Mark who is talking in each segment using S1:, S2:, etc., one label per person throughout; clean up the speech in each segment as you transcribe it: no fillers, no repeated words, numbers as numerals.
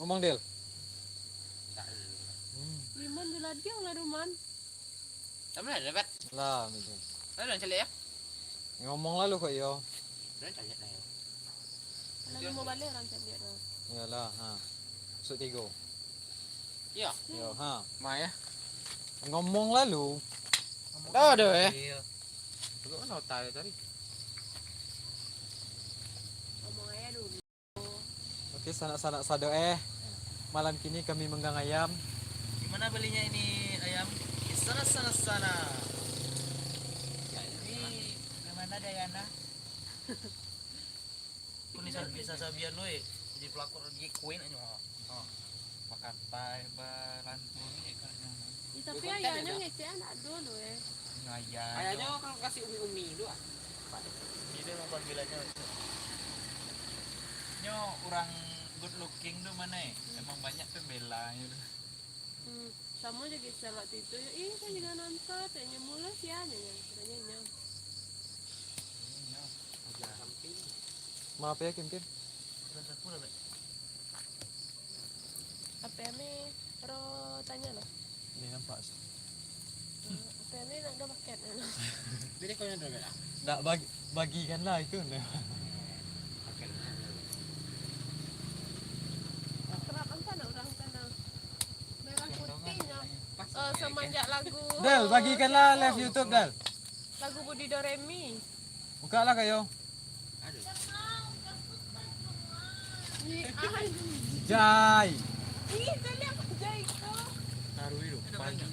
S1: Ngomong Del.
S2: Liman di ladang lah Roman.
S3: Tama na dapat.
S1: Lah, medyo.
S3: Ano lang sila ya?
S1: Ngomong lalu kok yo.
S3: Ano tanya na yun?
S2: Lalu mau balik orang cakap dia.
S1: Iyalah, ha. Masuk tigo.
S3: Iya.
S1: Yo, ha.
S3: Maya.
S1: Ngomong lalu.
S3: Tahu deh ya. Iya. Lu kan tahu tadi.
S2: Ngomong aja dulu.
S1: Oke, sanak-sanak sado malam kini kami menggang ayam.
S4: Gimana belinya ini ayam? Di sana. Ini gimana Dayana? Kau nih bisa sabian lo jadi pelakor di queen aja oh. Makan pai balantu ini kan.
S2: Tapi ayahnya ngecek anak dulu
S4: Ngaya.
S3: Ayahnya kalau kasih umi itu ah.
S4: Ini mau panggilannya. Nyo orang good looking tuh mana ya? Emang banyak pembelanya tuh.
S2: Sama juga salat itu. Kan juga nonton, tanya mula siapa nya? Katanya
S1: Maaf ya, Kim.
S2: apa ini? Ro tanya lah.
S1: Ini nampak.
S2: Apa ini nak ada paket lah.
S3: Jadi kau yang dah
S1: Nggak bagikanlah itu.
S2: Kenapa sana orang sana? Merah putihnya. Semenjak lagu.
S1: Del, bagikanlah live YouTube, Del.
S2: Lagu Budi Doremi.
S1: Buka lah kayo. Jai.
S2: Ih, tadi aku jahit kok.
S4: Taruh itu. Panjang.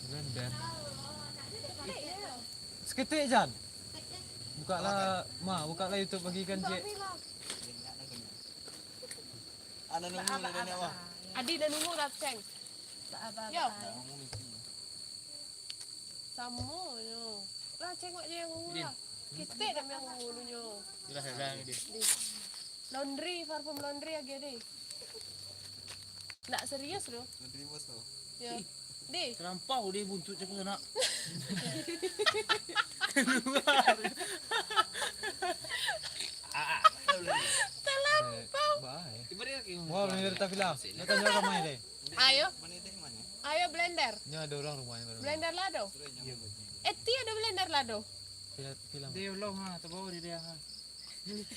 S1: Blender. Seketik Jan. Bukalah YouTube bagikan Cik.
S4: Ada nunggu ada apa?
S2: Adi dan nunggu rapceng. Yo. Samo yo. Lah cengok aja yang nunggu lah. Kita dah yang nunggu dulu.
S4: Sudah ini.
S2: Laundry, parfum laundry aja deh. Nggak serius loh.
S4: Laundry bos tuh.
S2: Ya. Deh.
S4: Terlampau dia buntut cek sana.
S2: Terlampau.
S1: Baik. Wah, ini dari film. Lo tanya ke mana deh?
S2: Ayo. Ayo blender.
S1: Ini ada orang rumahnya baru.
S2: Blender lado. Eti ada blender lado.
S1: Film.
S4: Dia belum ha, terbawa dia ha.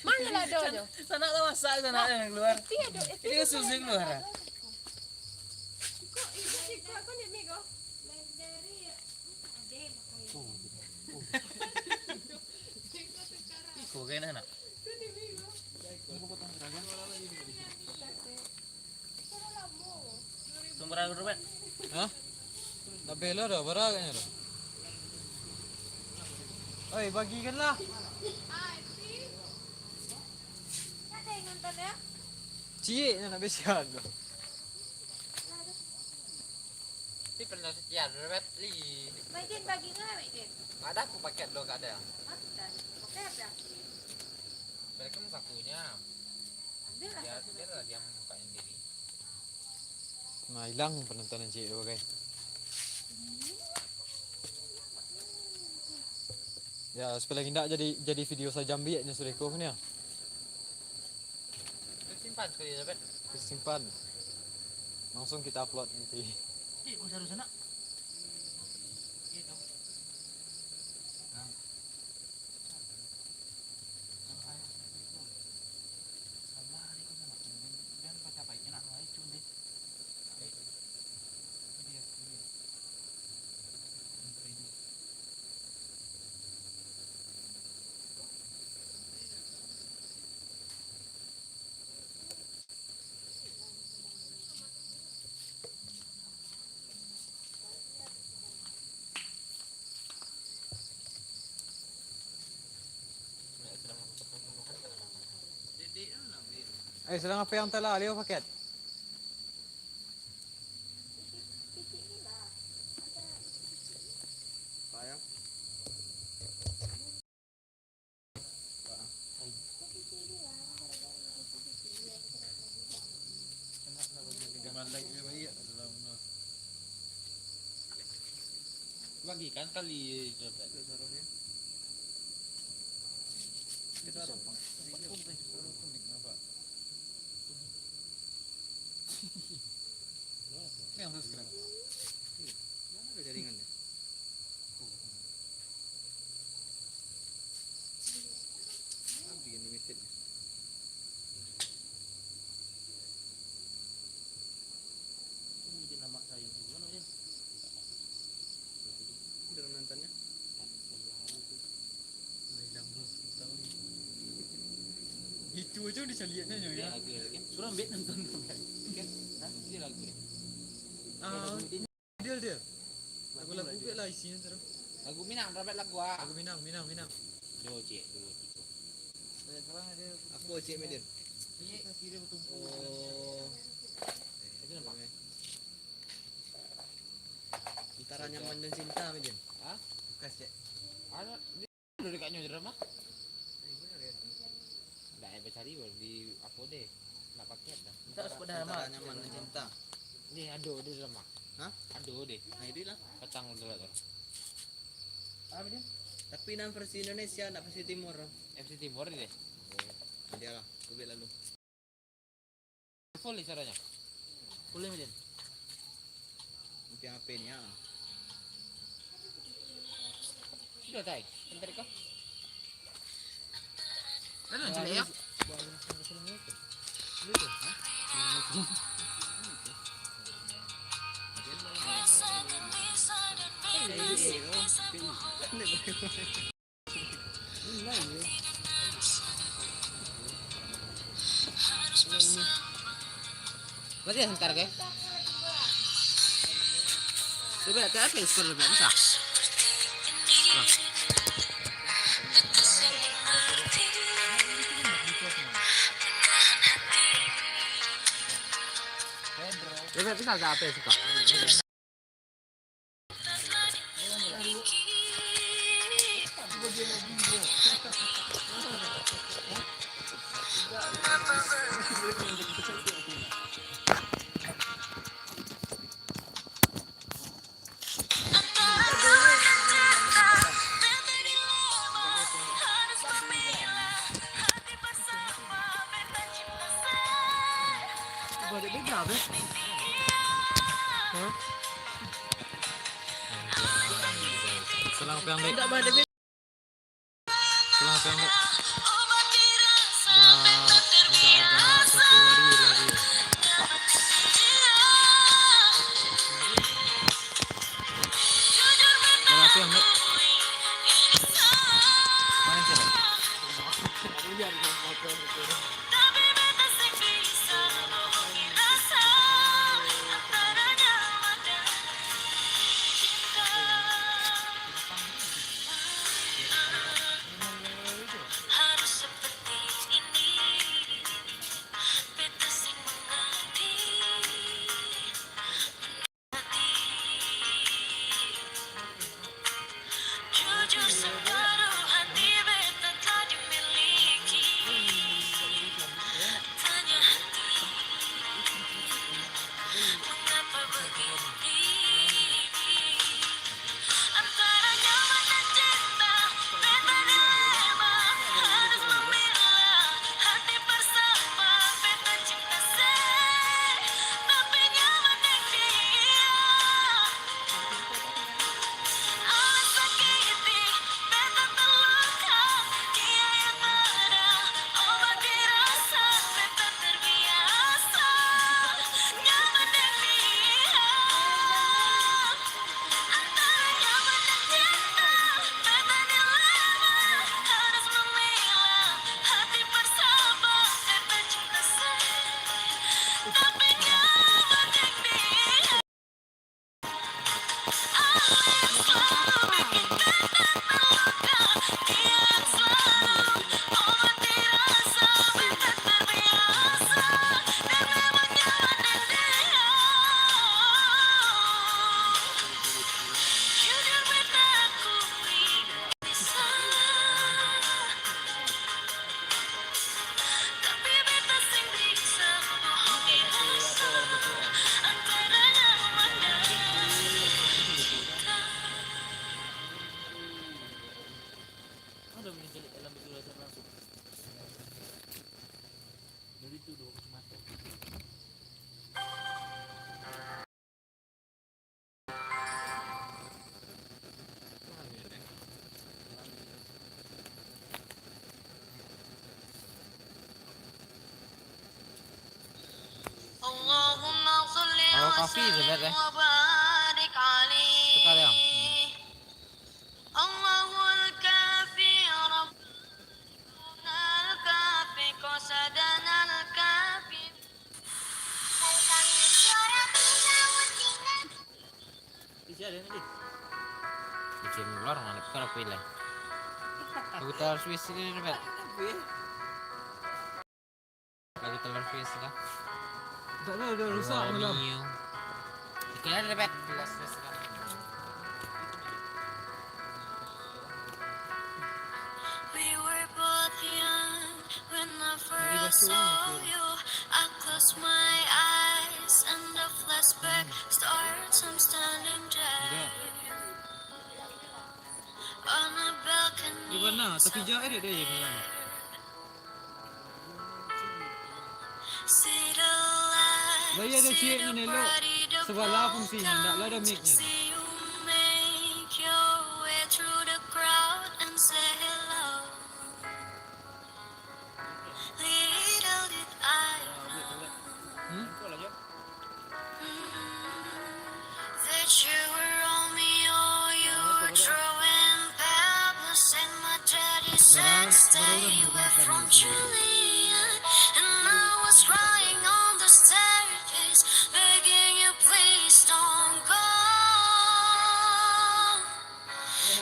S2: Mana ladonya?
S4: Sana tak masak sana yang keluar.
S2: Eti ada. Eti.
S4: Ini susah keluar.
S2: Kok ibu sih kok ni migo? Blenderi ya. Ada
S4: Iko kayaknya nak. Sumber air berapa?
S1: Hah? Tak bela dah, berapa kayaknya dah. Oi, bagikanlah.
S2: Ada yang nonton ya?
S1: Cik nak besian.
S3: Ini pernah sekian dapat li.
S2: Makin bagi nggak Makin?
S3: Ada aku paket lo gak ada.
S2: Ada. Oke ada.
S3: Mereka sakunya.
S2: Ambil lah.
S3: Ya dia lah dia mukanya sendiri.
S1: Nah, hilang penontonan Cik tu pakai. Ya, supaya lagi tak jadi video saja ambilnya sudah kau ni.
S3: Simpan sekali dapat.
S1: Simpan. Langsung kita upload nanti.
S4: Kau taruh sana.
S1: Sedang apa yang telah Leo paket?
S3: Bagikan kali dapat.
S1: yang subscribe?
S3: Mana ada jaringan deh. Bikin limited.
S4: Ini di nama saya juga namanya.
S3: Udah nontonnya.
S1: Itu aja udah lihatnya ya.
S4: Lagu kan. Suruh ambil nonton kan. Hah? Ini lagu ya.
S1: Ah, dia. Lagu-lagu gue lah isinya terus.
S4: Lagu Minang berapa lagu ah?
S1: Lagu Minang.
S4: Dua cek, dua tiga.
S1: Sekarang ada
S3: Aku cek Medin.
S4: Iya, kiri bertumpu.
S3: Oh.
S4: Itu nampak.
S3: Antara nyaman dan cinta Medin.
S4: Hah?
S3: Bukas cek.
S4: Ada di udah dekatnya drama. Nggak ada cari baru di upload deh. Nggak paket dah.
S3: Kita harus pada nyaman dan cinta.
S4: Nih aduh di drama.
S3: Hah?
S4: Aduh deh.
S3: Nah itu lah.
S4: Petang dulu tuh.
S3: Apa dia? Tapi nama versi Indonesia, nak versi Timur.
S4: FC Timur ini deh.
S3: Dia lah, aku bilang lalu.
S4: Full nih caranya. Boleh Medin.
S3: Mungkin apa ini ya?
S4: Sudah tay. Bentar kau. Mana cari ya? Berarti ya sebentar guys. Coba lihat apa skor lebih bisa. Coba bisa nggak apa suka?
S1: Selang pendek.
S3: Tidak ada
S1: Selang pendek. Udah ada 1 hari lagi. Berapa yang mbak? Mana sih?
S4: coffee is better.
S5: وبارك عليه
S4: Suka dia.
S5: الله الكافي ربنا الكافي قصدنا الكافي
S4: Bikin luar mana kalau pilih. Lagu telur Swiss ini bet. Lagu telur Swiss lah.
S1: Tak ada, dah rusak malam.
S4: Kira ada bet. Telur Swiss lah.
S5: We were both young when I first saw you. I closed my eyes and the flashback starts. I'm standing there on a balcony.
S1: Di mana? Tapi jauh dia je malam.
S5: See the light,
S1: Lah, ya ada
S5: see
S1: cik
S5: the
S1: ni elok.
S5: party, the
S1: Sebab lah fungsinya, tak lah ada mic-nya.
S5: see you make your way through the crowd and say hello. Little did I know that you were Romeo, you were throwing pebbles, and my daddy said stay away from Juliet, and I was crying on the staircase, begging you please don't go.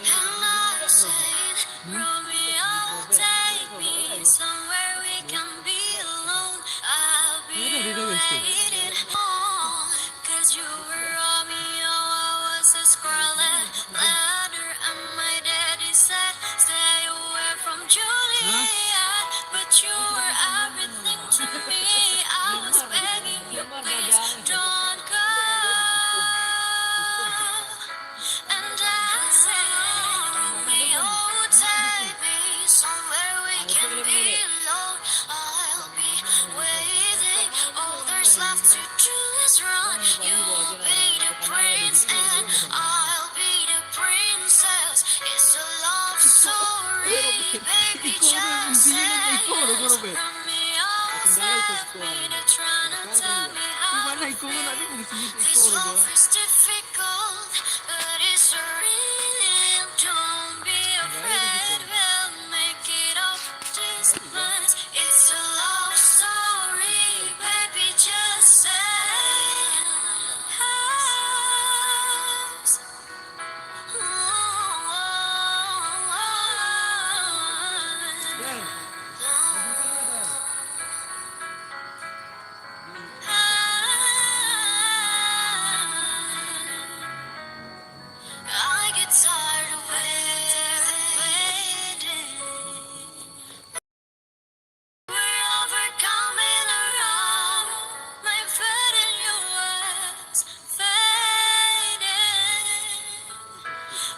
S5: And I said, Romeo, take me somewhere we can be alone. I'll be waiting home. 'Cause you were Romeo, I was a scarlet letter, and my daddy said, stay away from Juliet. But you were everything to me. I was begging you, please don't go. And I said, Romeo, take me somewhere we can be alone. I'll be waiting. All there's left to do is run. You will be the prince and I'll be the princess. It's a love story, baby, just say yes. Romeo, take me to try to tell me how to feel. This love is difficult, but it's real. Don't be afraid, we'll make it up this month. It's a love story, baby, just say yes. I get tired of waiting. We're overcoming around. My faith in your words fading.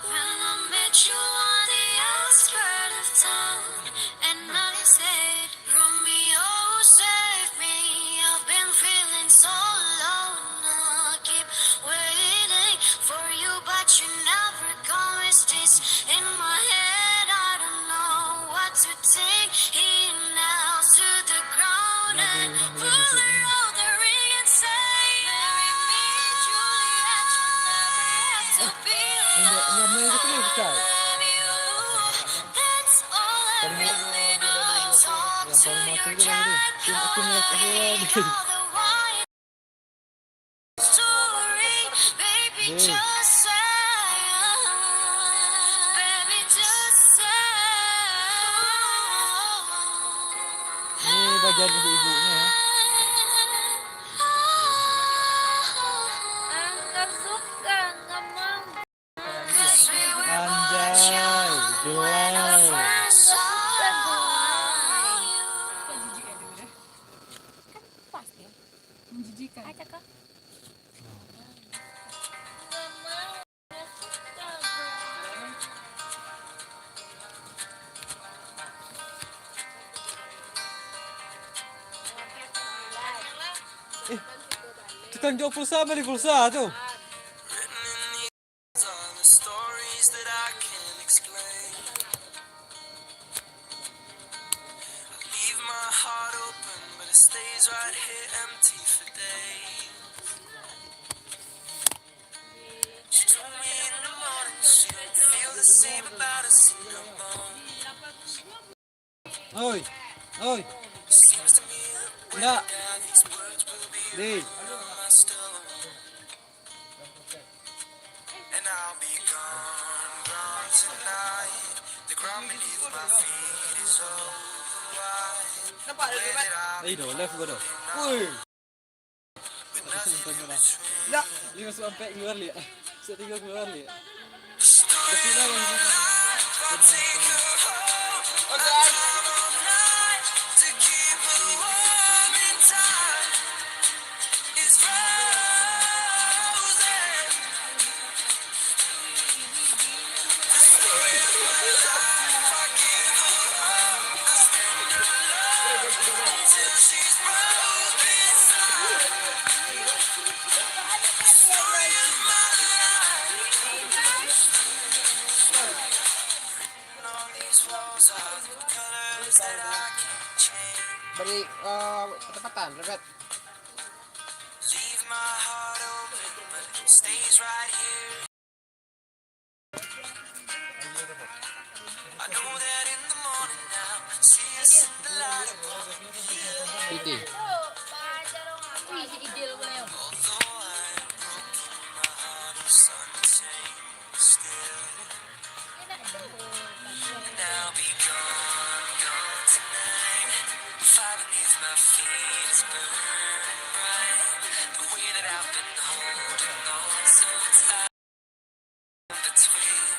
S5: When I met you on the outskirts of town, and I said, Romeo, save me. I've been feeling so alone. I keep waiting for you, but you never come. It's this in my head. I don't know what to think. He nails to the ground and pull out the ring and say, marry me, Juliet. You never have to be alone. I love you. That's all I really know. Talk to your dad. Calling all the wine story, baby, just say, baby, just say.
S1: Ni bagian untuk ibunya ya.
S2: Enggak suka, enggak mau.
S1: Anjay, gelai.
S2: Menjijikan. Aja kak. Enggak mau, enggak suka.
S1: Tekan jual pulsa, beli pulsa tu.
S6: All the stories that I can't explain. I leave my heart open, but it stays right here empty for days. She don't feel the same about us in her bones.
S1: Oi, oi,
S6: Seems to me that when
S1: enggak,
S6: I die, these words will be
S1: di.
S6: my stone. And I'll be gone, gone tonight. The ground beneath my feet is so wide.
S3: Nampak
S6: The
S3: ada
S6: way
S3: debat.
S6: that I've
S1: Ayo dah, left gua dah.
S6: been
S1: Woi,
S6: with nothing in
S1: dah.
S6: between.
S1: Enggak, 5 sampai keluar lihat. Set 3 keluar lihat.
S6: Story
S1: Tapi dah
S6: of
S1: bang.
S6: my life, I'll take her home. I
S3: Okay.
S6: drive all night to keep her warm in time. It's frozen. The story of my life, I give her all. I spend her love until she's broke inside. The story of my life. On these walls are the colors that I can't change.
S3: Beri ketepatan, Rebet.
S6: Leave my heart open, but it stays right here. I know that in the morning now, see us in the light above.
S3: Titik.
S6: Although I am broken, my heart is untamed still. And I'll be gone, gone tonight. The fire beneath my feet is burning bright. The way that I've been holding on so tight in between.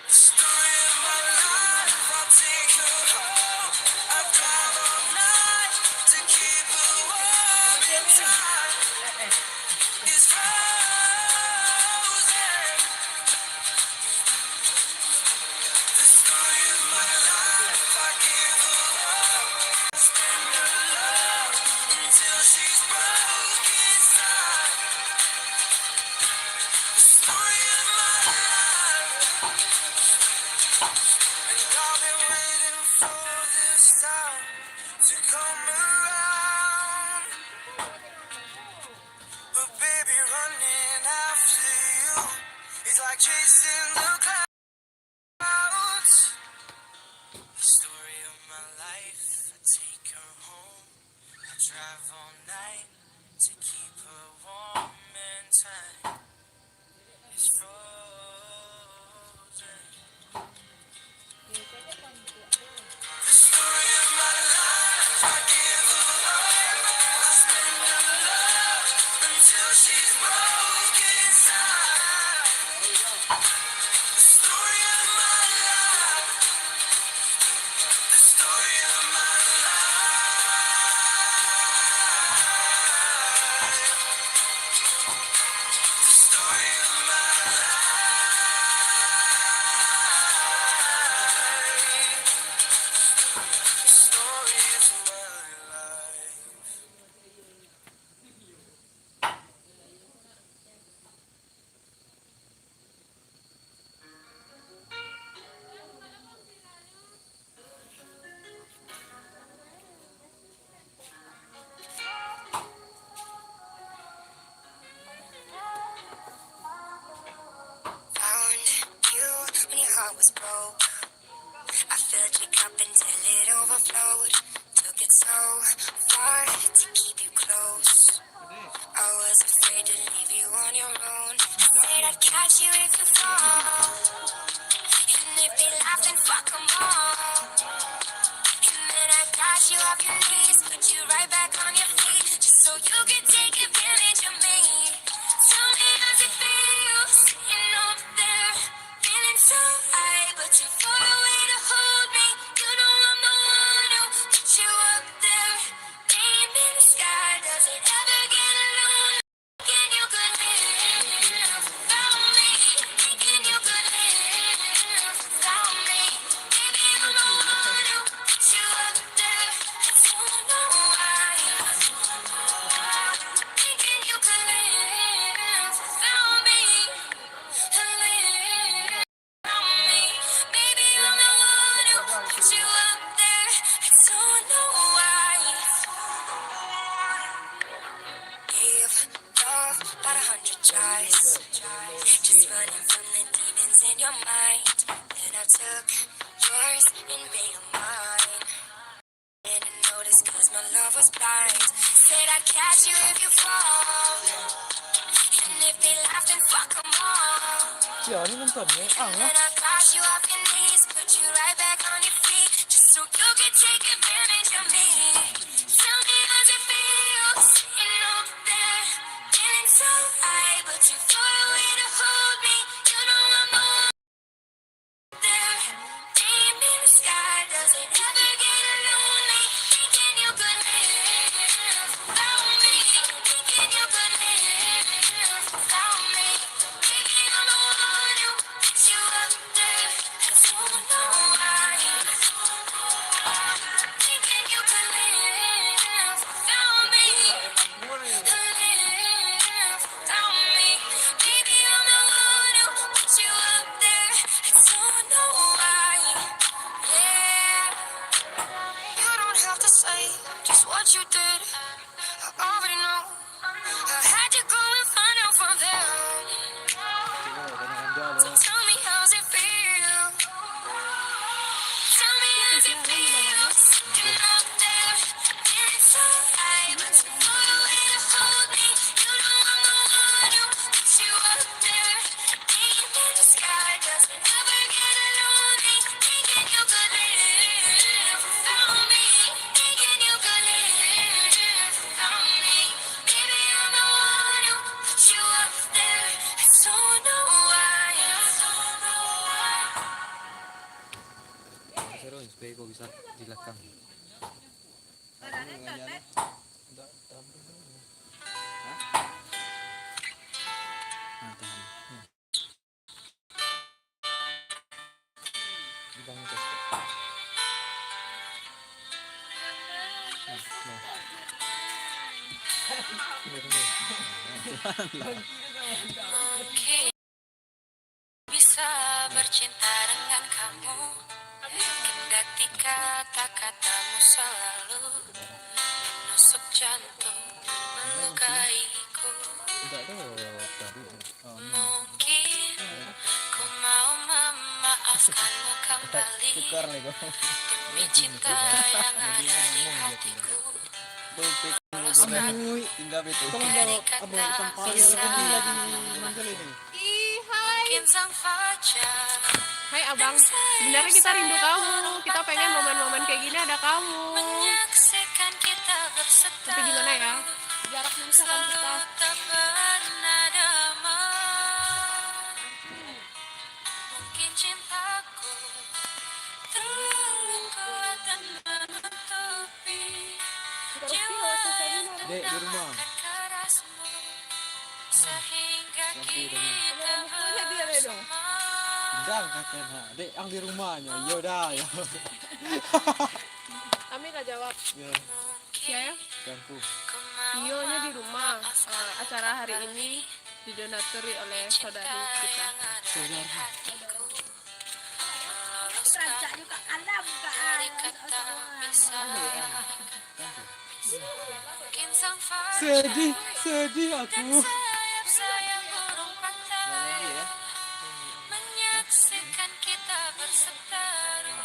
S6: The story of my life, I'll take her home. I drive all night to keep her warm in time. It's frozen. The story of my life, I give her all. Spend her love until she's broke inside. The story of my life. And I've been waiting for this time to come around. But baby, running after you is like chasing the clouds. The story of my life, I take her home. I drive all night to keep her warm and tight. It's frozen. The story of my life, I give her all. I spend her love until she's broke inside. The story of my life, the story of my life, the story of my life, the story of my life. Found you when your heart was broke. I filled your cup until it overflowed. Took it so far to keep you close. I was afraid to leave you on your own. Said I'd catch you if you fall. And if they laugh, then fuck 'em all. And then I got you off your knees, put you right back on your feet, just so you could take advantage of me. Tell me how's it feel, sitting up there, feeling so high, but too far away to hold me. You know I'm the one who put you up there, name in the sky. Does it ever get alone? Thinking you could live without me, thinking you could live without me. Baby, I'm the one who put you up there. I don't know why. Thinking you could live without me, live without me. Baby, I'm the one who put you up there. I don't know why. Gave love about 100 tries. running from the demons in your mind. Then I took yours and made them mine. Didn't notice cause my love was blind. Said I'd catch you if you fall. And if they laugh then fuck them all.
S1: Ya, ini nontonnya. Ah, lah.
S6: Then I got you off your knees, put you right back on your feet, just so you could take advantage of me. Tell me how's it feel, sitting up there, feeling so high, but you far away to hold me. You know I'm the one there, name in the sky, does it ever get lonely? Thinking you could live without me, thinking you could live without me. Baby, I'm the one who put you up there. I don't know why. Thinking you could live without me. Live without me. Baby, I'm the one who put you up there. I don't know why. Yeah. You don't have to say just what you did. I already know. I had to go and find out from them. So tell me how's it feel? Tell me how's it feel? Sitting up there, feeling so high, but you far away to hold me. You know I'm the one who put you up there. Name in the sky, does it ever get lonely? Thinking you could live without me. Thinking you could live without me. Baby, I'm the one who put you up there. I don't know why. I don't know why.
S1: Seru supaya kau bisa di belakang. Nah, tahan. Di bawah tes.
S6: Mungkin bisa bercinta dengan kamu, kendati kata-katamu selalu nusuk jantung, melukaiku. Mungkin ku mau memaafkanmu kembali demi cinta yang ada di hatiku. Dari kata bisa.
S2: Ih, hai.
S6: Mungkin sang fajar
S2: Hai abang, sebenarnya kita rindu kamu. Kita pengen momen-momen kayak gini ada kamu.
S6: menyaksikan kita berseteru.
S2: Tapi gimana ya? Jarak memisahkan
S6: Selalu
S2: kita.
S6: tak pernah damai. Mungkin cintaku terlalu kuat dan menutupi jiwa yang
S1: Dek, di rumah.
S6: menamakan kerasmu, sehingga kita bersama.
S1: Tinggal katanya. Dek, ang di rumahnya. Yaudah, ya.
S2: Kami gak jawab.
S1: Ya,
S2: Siapa ya?
S1: ganggu.
S2: Ionya di rumah. Acara hari ini didonatori oleh saudari kita.
S1: Saudara.
S6: Rancak juga alam dari kata pisah. Mungkin sang fajar
S1: Sedih
S6: dan
S1: aku.
S6: sayap-sayap burung patah menyaksikan kita berseteru,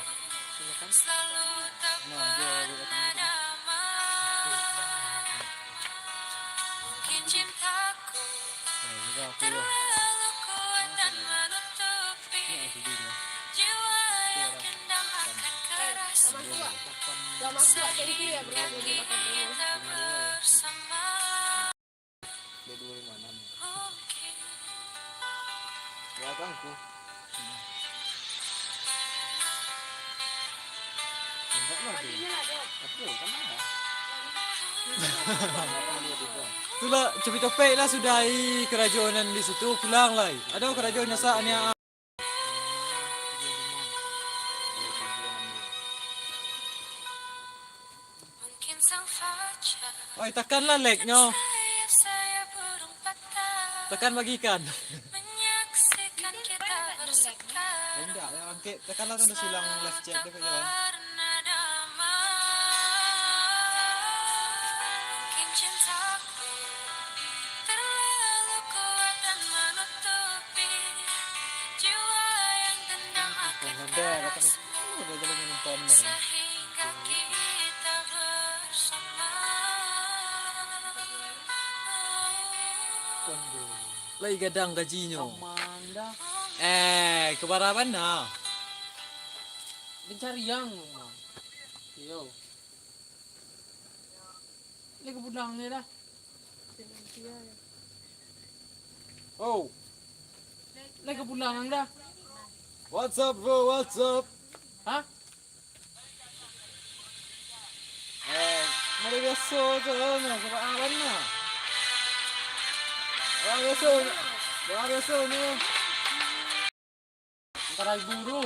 S6: selalu tak pernah damai. Mungkin cintaku terlalu kuat dan menutupi jiwa yang dendam akan kerasmu,
S2: Gak masuk kayak gitu ya bro.
S6: kaki kita bersama. Mungkin
S1: Ya, ganggu. Enggak lah, Dek. Apa? Kamu enggak? Itulah cepet-cepet lah sudahi kerajanan di situ, pulang lah. Ada kerajaan saatnya.
S6: mungkin sang fajar
S1: Oi, tekanlah like-nya.
S6: sayap-sayap burung patah
S1: Tekan bagikan.
S6: menyaksikan kita berseteru,
S1: Enggak, ya angkat. Tekanlah kan udah silang live chat dia jalan.
S6: pernah damai. Mungkin cintaku terlalu kuat dan menutupi
S1: Toner.
S5: sehingga kita bersama.
S1: Lagi gadang gajinya.
S3: Amanda.
S1: Kebarapan na.
S3: Mencari yang mah. Yo. Ini kebudangnya dah.
S2: Siya ya.
S1: Oh,
S3: Ini kebulangan dah.
S1: what's up bro? What's up?
S3: Hah?
S1: Mari biasa tu na, kebarapan na. Orang biasa ni.
S3: Antara guru.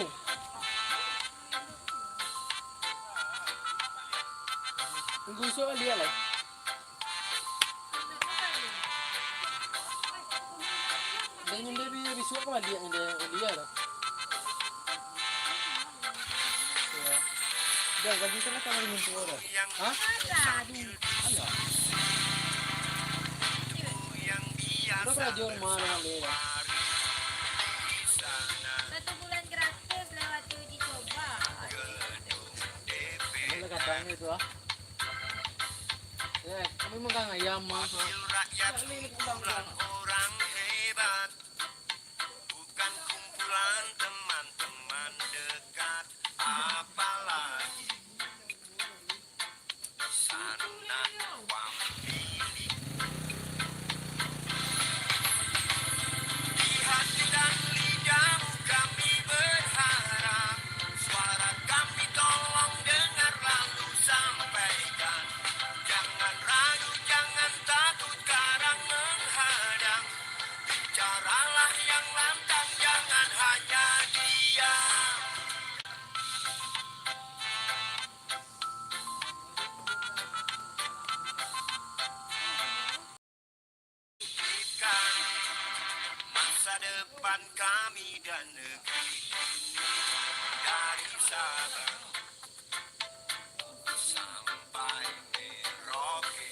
S3: Tunggu soal dia lah. Dengan dia bisu apa dia yang dia lah.
S1: Dah bagi sana kamar mintu orang.
S3: Hah? Berapa radio mana dia?
S5: 1 bulan gratis lewat uji coba.
S3: Mana katanya itu ah? Kami makan ayam mah.
S6: Rakyat kumpulan orang hebat, bukan kumpulan teman-teman dekat, apalagi sanak wamili. Di hati dan lidah kami berharap, suara kami tolong dengar lalu sampaikan. Jangan ragu, jangan takut karang menghadang. Bicaralah yang lantang, jangan hanya diam. Pikirkan masa depan kami dan negeri dari Sabang sampai Merauke.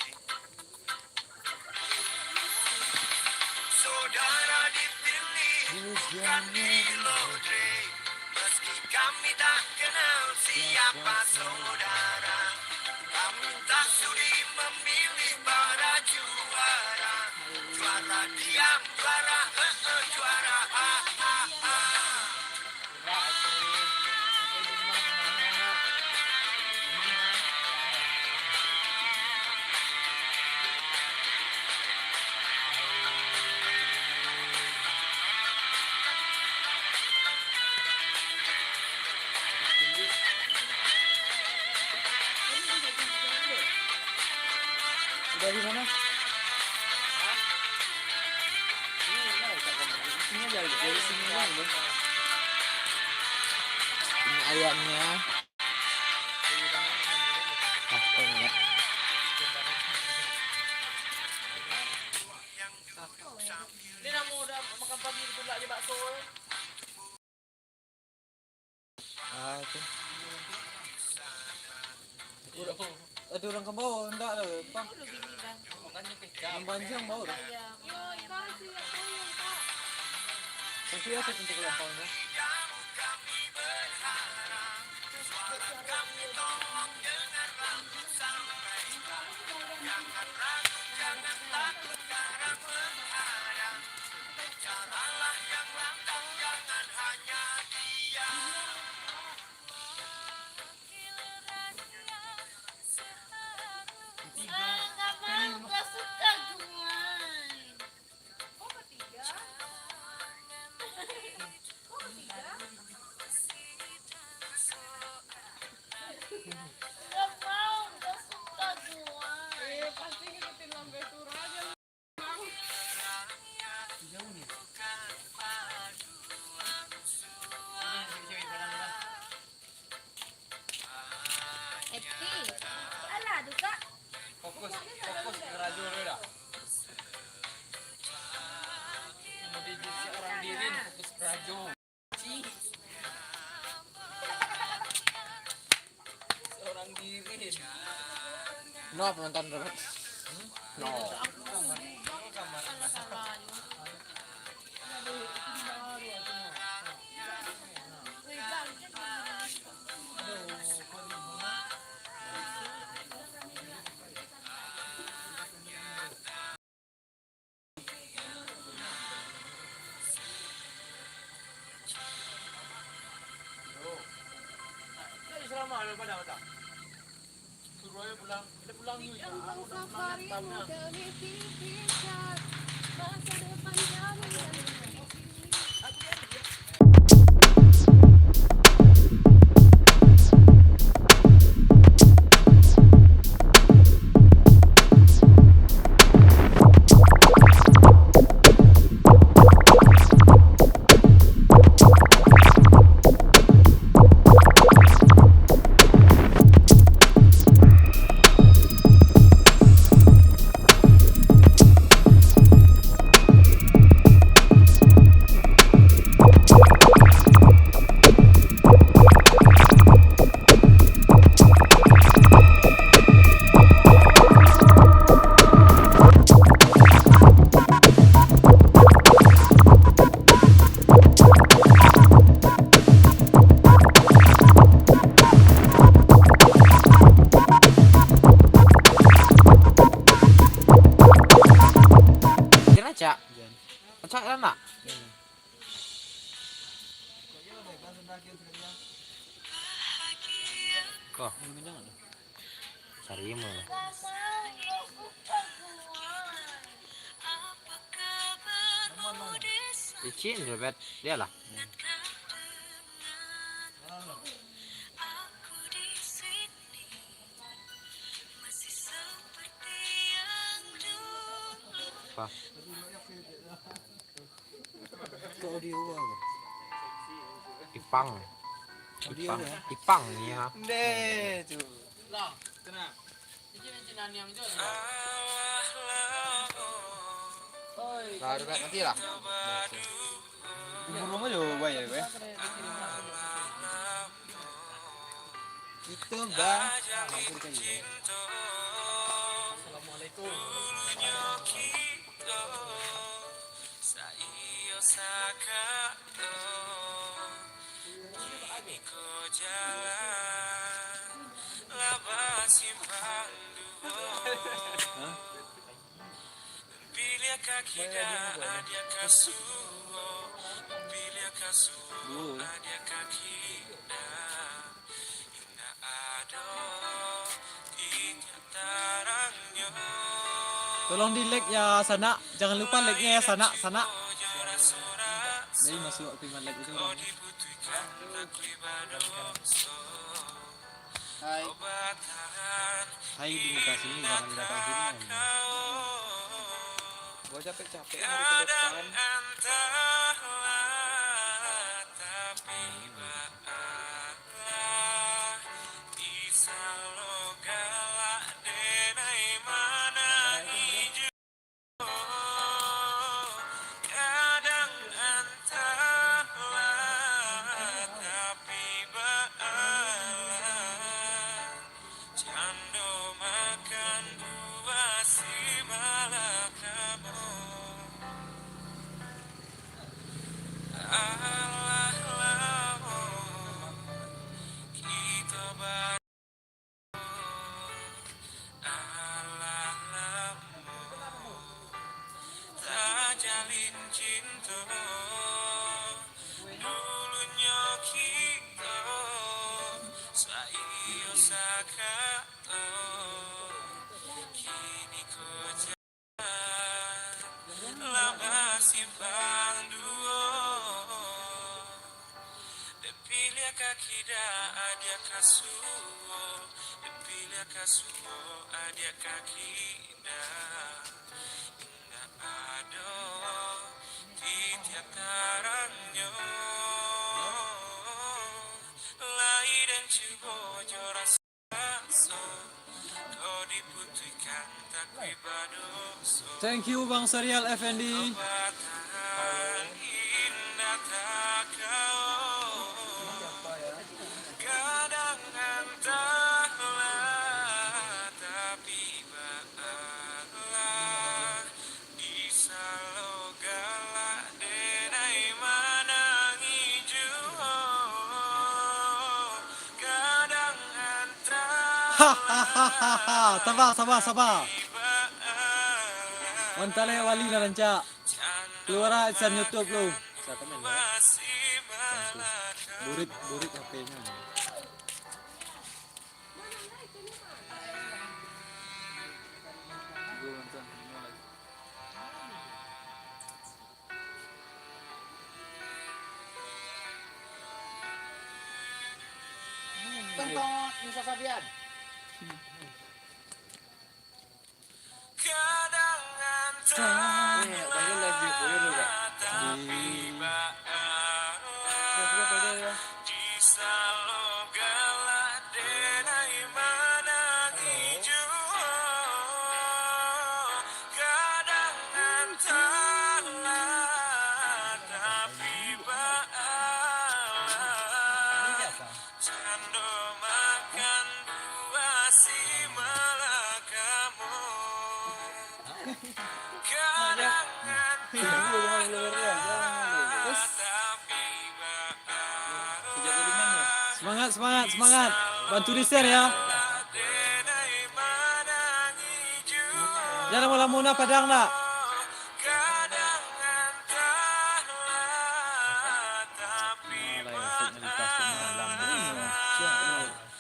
S6: Saudara dipilih bukan di lotre, meski kami tak kenal siapa saudara. Kami tak sudi memilih para juara, juara diam, juara juara
S1: Dari mana?
S3: Ini dari sini lah.
S1: Ini ayamnya. Enggak.
S3: Ini nak mau dah makan pagi itu nak je bakso.
S1: Itu. Ada orang ke bawah, enggak ada, Bang.
S4: Makanya kejam.
S1: Yang panjang bawah.
S2: Yo, kasih aku yang Kak.
S1: Tapi apa untuk lampaunya?
S5: Nggak mau, nggak suka gue. Nggak mau, nggak suka gue.
S2: Pasti ngikutin lambe surah aja lu.
S5: Happy. Alah, duka.
S4: Fokus ke radio lu dah. Mau dididik seorang diri, fokus ke radio. Seorang diri.
S1: No, penonton berapa? No.
S2: Ambang safarimu demi pipihkan masa depan kami yang di sini.
S7: Kira cak. Cak kan nak? Kok? Sarimo. Icin rebet dia lah.
S6: Aku di sini masih seperti yang dulu.
S7: Apa?
S1: Ke audio apa?
S7: Ipang.
S1: Audio ya.
S7: Ipang ya.
S3: Deh, tuh.
S4: Lah, kenapa? Izin yang jual.
S7: Lah rebet nanti lah.
S3: Rumah juga bayar gue. Itu bah.
S4: Assalamualaikum.
S1: Tolong di like ya sana. Jangan lupa like-nya ya sana. Jadi masuk aktifan like itu orang.
S3: Hai.
S1: Hai di muka sini jangan di belakang sini.
S3: Gue capek-capek hari ke depan.
S1: Thank you Bang Serial Effendi. Sabar. Mantale wali na lanca. Keluar isan YouTube lu. Siapa main ya? Burit HP-nya.
S7: nonton Nisa Sabian.
S3: Tadi live di Koyo lu Kak.
S1: Semangat, semangat, semangat. Bantu di share ya. Jangan mula-mula padang nak.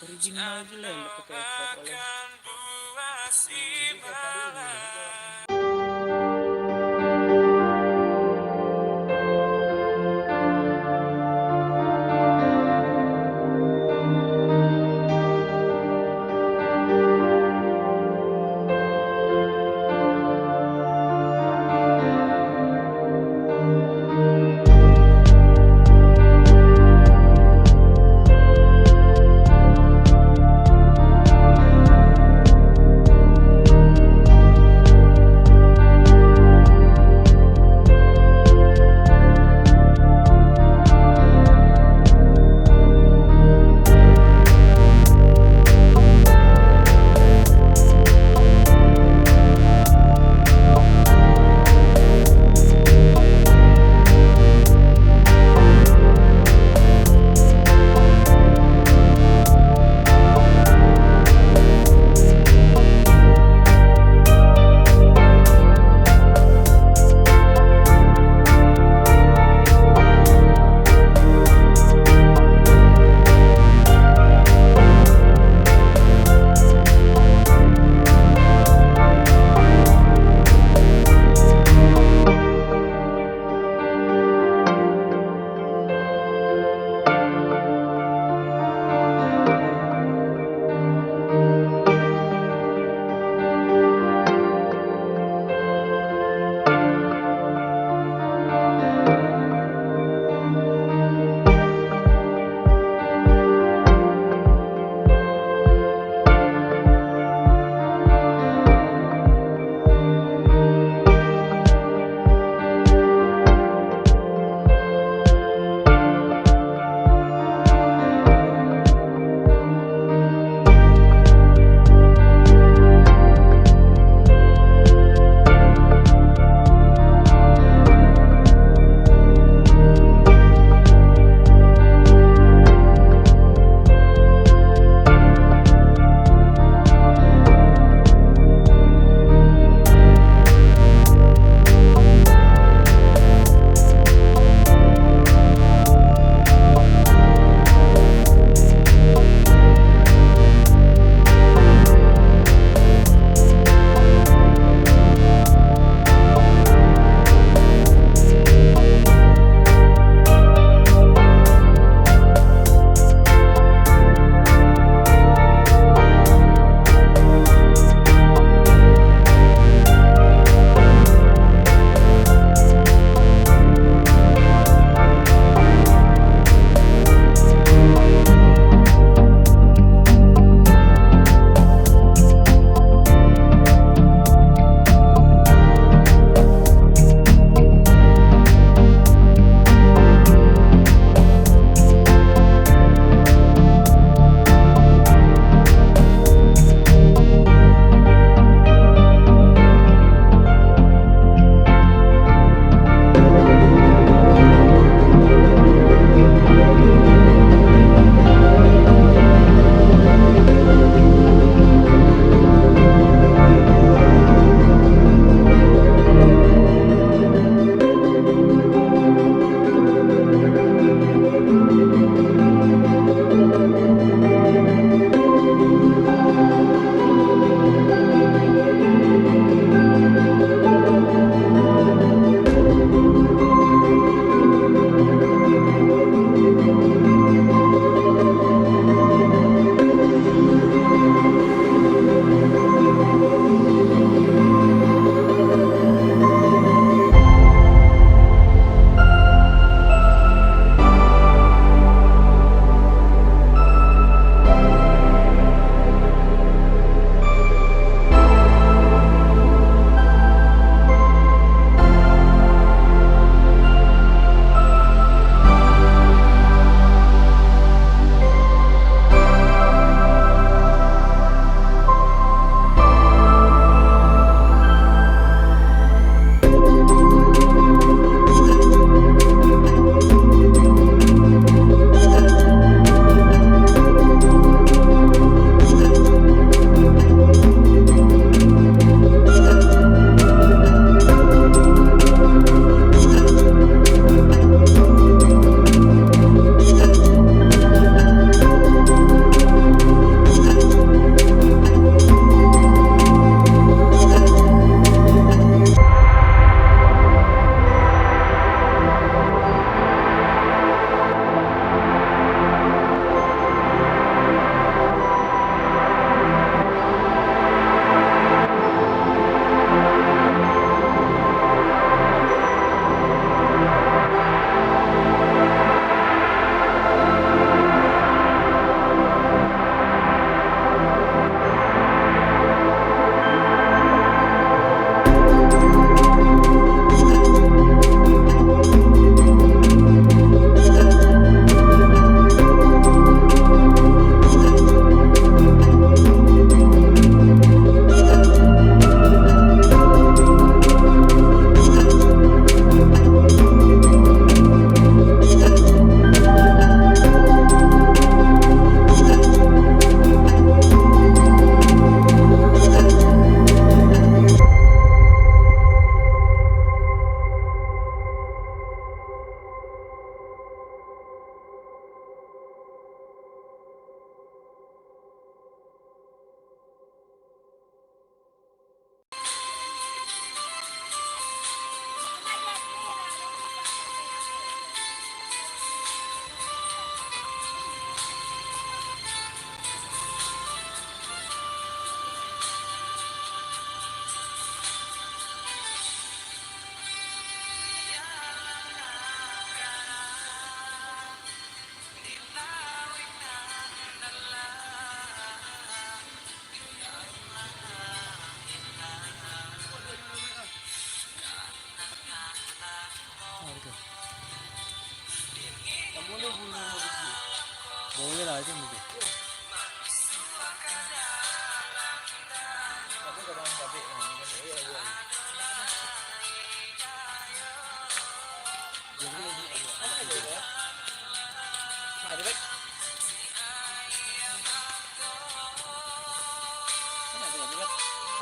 S3: Original aja lah, pakai efek oleh.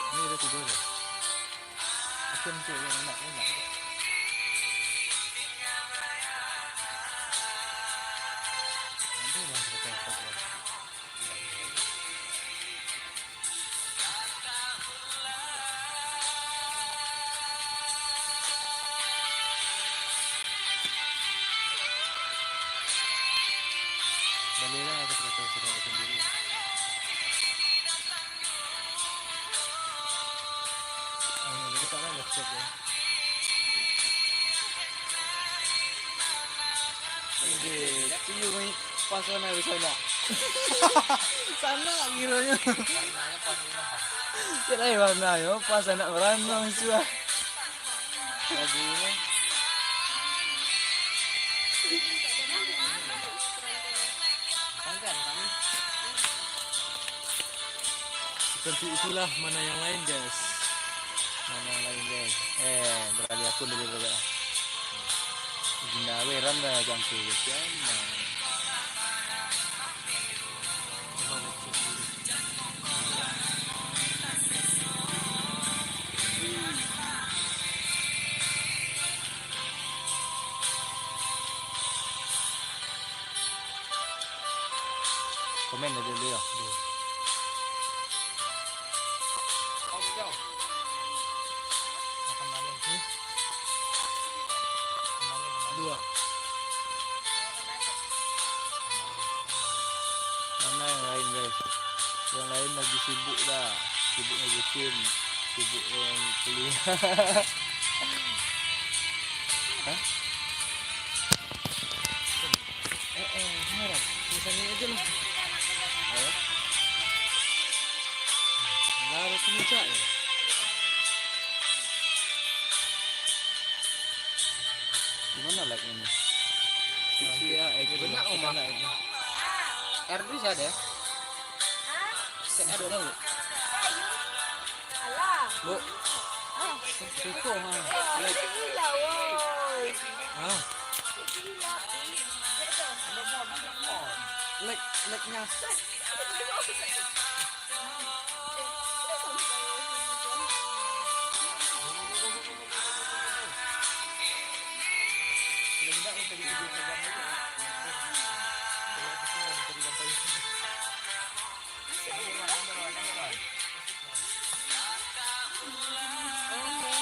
S1: Ini udah tidur ya. Aku nanti yang enak. Nanti lah kita cek ya. Balilah ada kita sudah sendiri. Jadi kita lah cek ya. Ini ini pas sana bisa enggak? Sana kiranya. Kira warna yo pas anak beranang suah. Lagunya. Seperti itulah mana yang lain guys. Mana yang lain guys. Beralih aku dulu juga. Ginawe randa jangan guys ya. Komen aja dulu ya. Dua. Mana yang lain guys? Yang lain lagi sibuk dah. Sibuk ngebucin. Sibuk yang kuliah. Hah? Harap. Misalnya aja lah. Ayo. Larut kemucak ya. Gimana like ini? Iya,
S7: Banyak rumah. R bisa ada ya? R dulu.
S1: Bu. Cukup mah. Ah. Like-nya.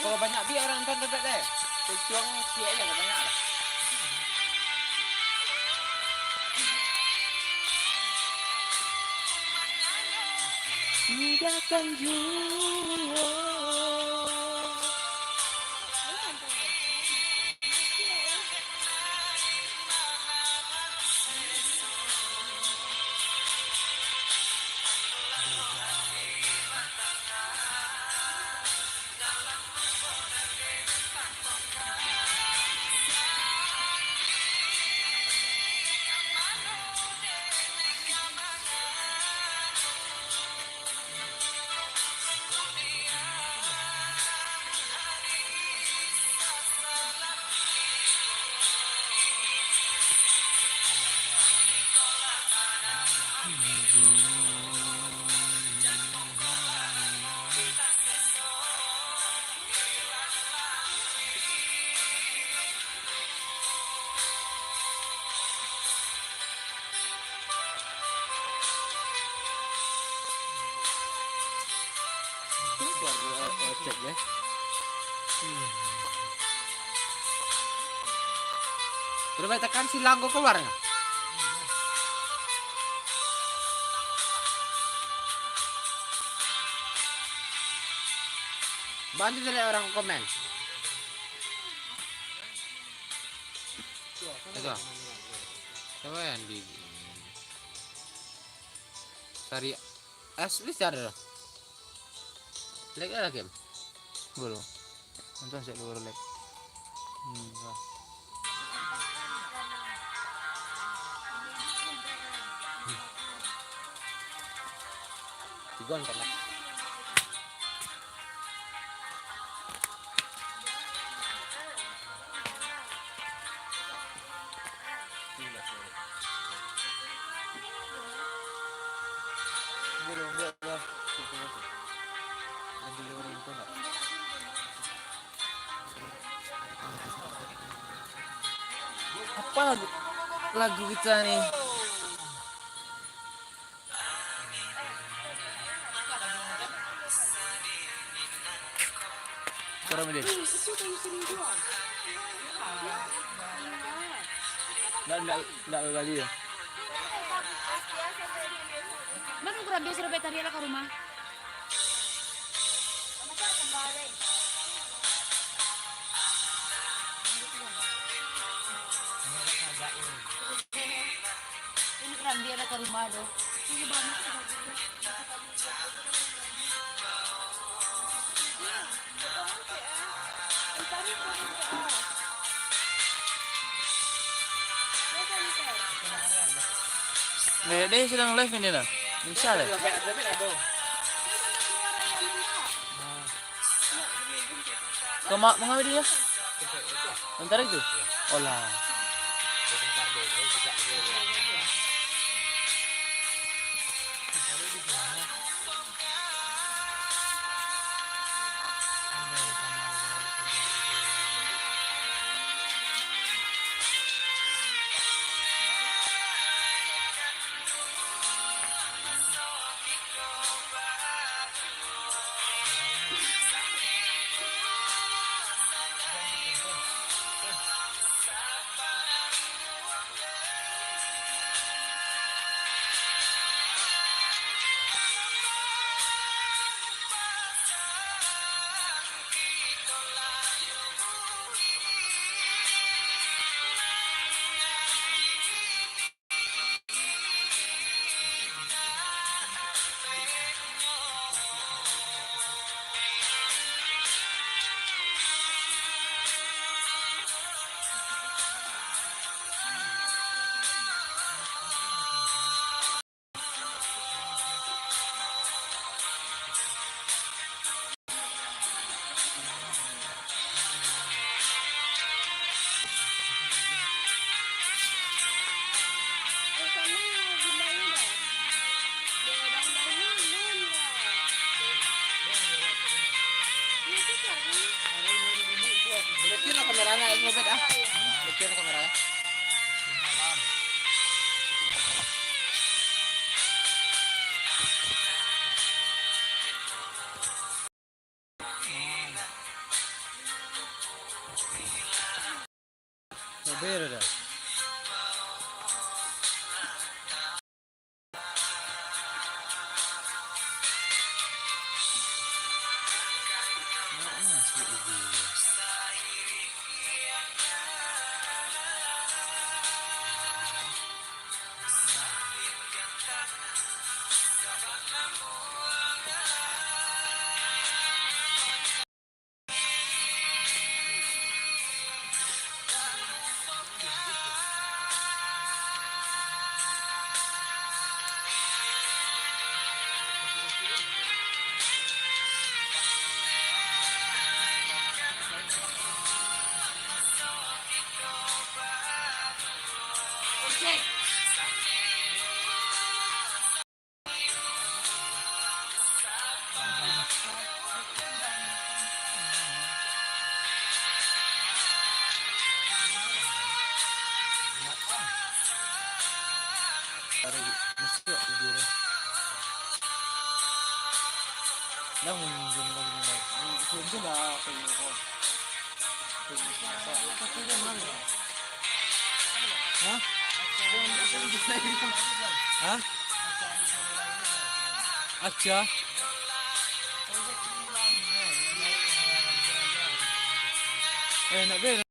S7: Kalau banyak biar orang nonton tetap deh. Tujuan siap aja banyak lah.
S1: Tidak akan jua. Cek ya.
S7: Udah tekan silang kok keluar nggak? Bantu dari orang komen. Itu. Coba yang di cari asli cari. Like ada game.
S1: Belum. Nonton saya dulu like. Wah.
S7: Tigon kan. Apa lagu kita nih? Suara Medin. Enggak kali ya.
S8: Mana kurang biasa sampai tadi lah ke rumah. Ini kurang dia ke rumah doh. Ini banget.
S7: Dede sedang live ini lah. Bisa lah. Mengambil dia. Bentar itu. Oh lah.
S3: Kameranya itu ngobet ah. Bikin kameranya.
S1: Sabar dah.
S3: Đang mình xuống chứ là phải
S1: Hah? Hah? Acha. Nak beri.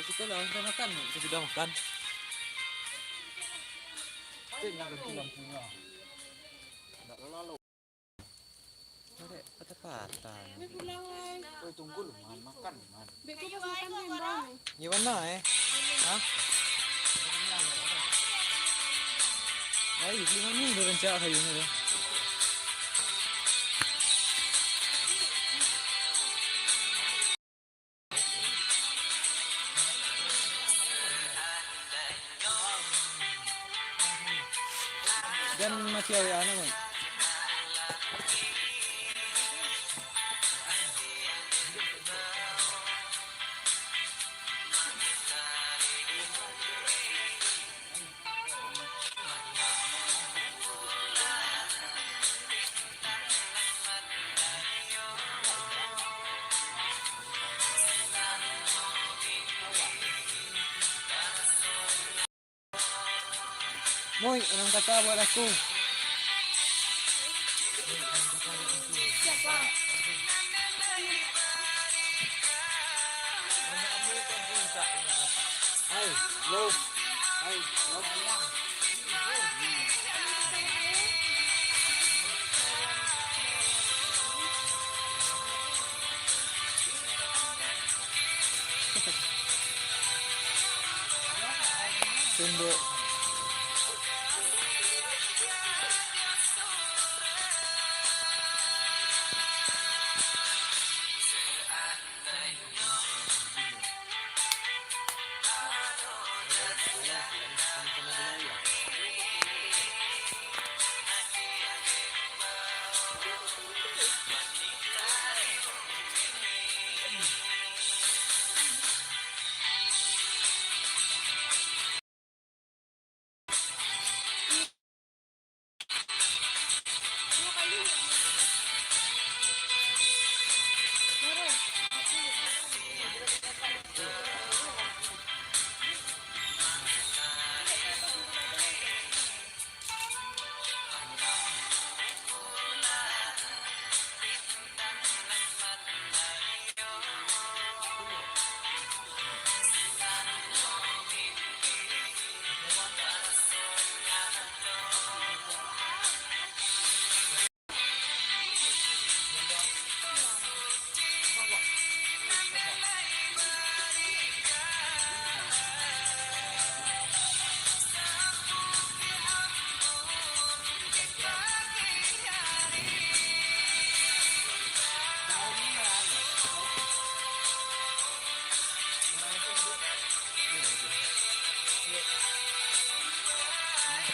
S1: Kita lah kita makan, kita sudah makan. Kita ganti lampunya. Enggak lalu. Ada patah-patah.
S2: Ini pulang ay.
S7: Oi tunggu lu makan man.
S2: Beko pas makan membran.
S1: Gimana Hah? Ayo, gimana nih rencana kayunya deh. kia ya na mo. Moy, anong kata buat aku? Hai, lo. Hai, lo bilang. Tunduk.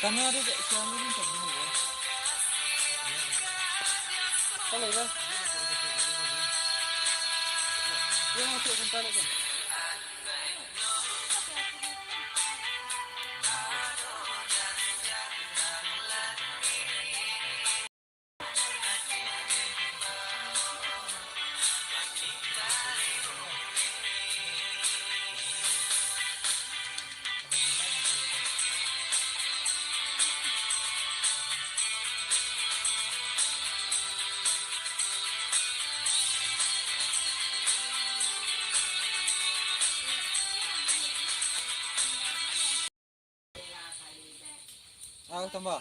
S1: Kami ada suami ni tak boleh. Kalau lah. Dia masuk sebentar lagi. Aku tambah.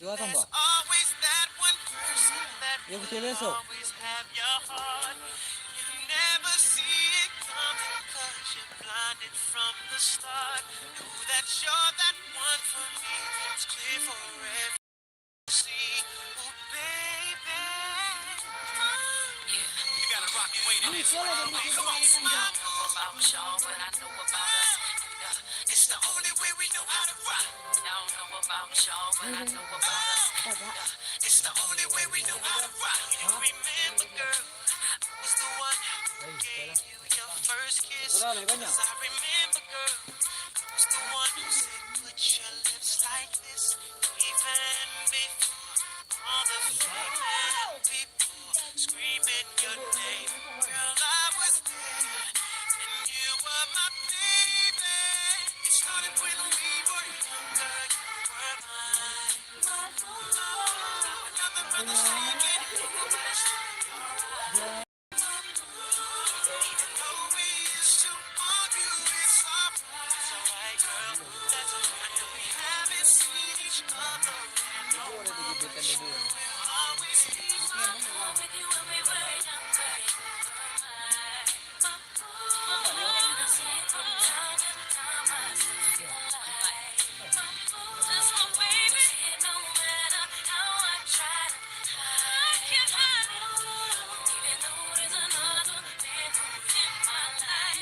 S1: Dua tambah. Ya betul besok.
S5: It's the only way we know how to rock. Don't know about y'all, but I know about us. It's the only way we know how to rock. You remember, girl, I was the one who gave you your first kiss. 'Cause I remember, girl, I was the one who said, put your lips like this. Even before all the fake people screaming your name. Girl, I was there, and you were my baby. It started when we were younger, you were mine. Another brother singing, even though we used to argue, it's alright, girl. I know we haven't seen each other in a while, but you will always be my boy. With you when we were younger, you were mine. My boy, the same from time to time, I see the light. That's my baby. No matter how I try to hide, I can't hide it. Even though there's another man who's in my life,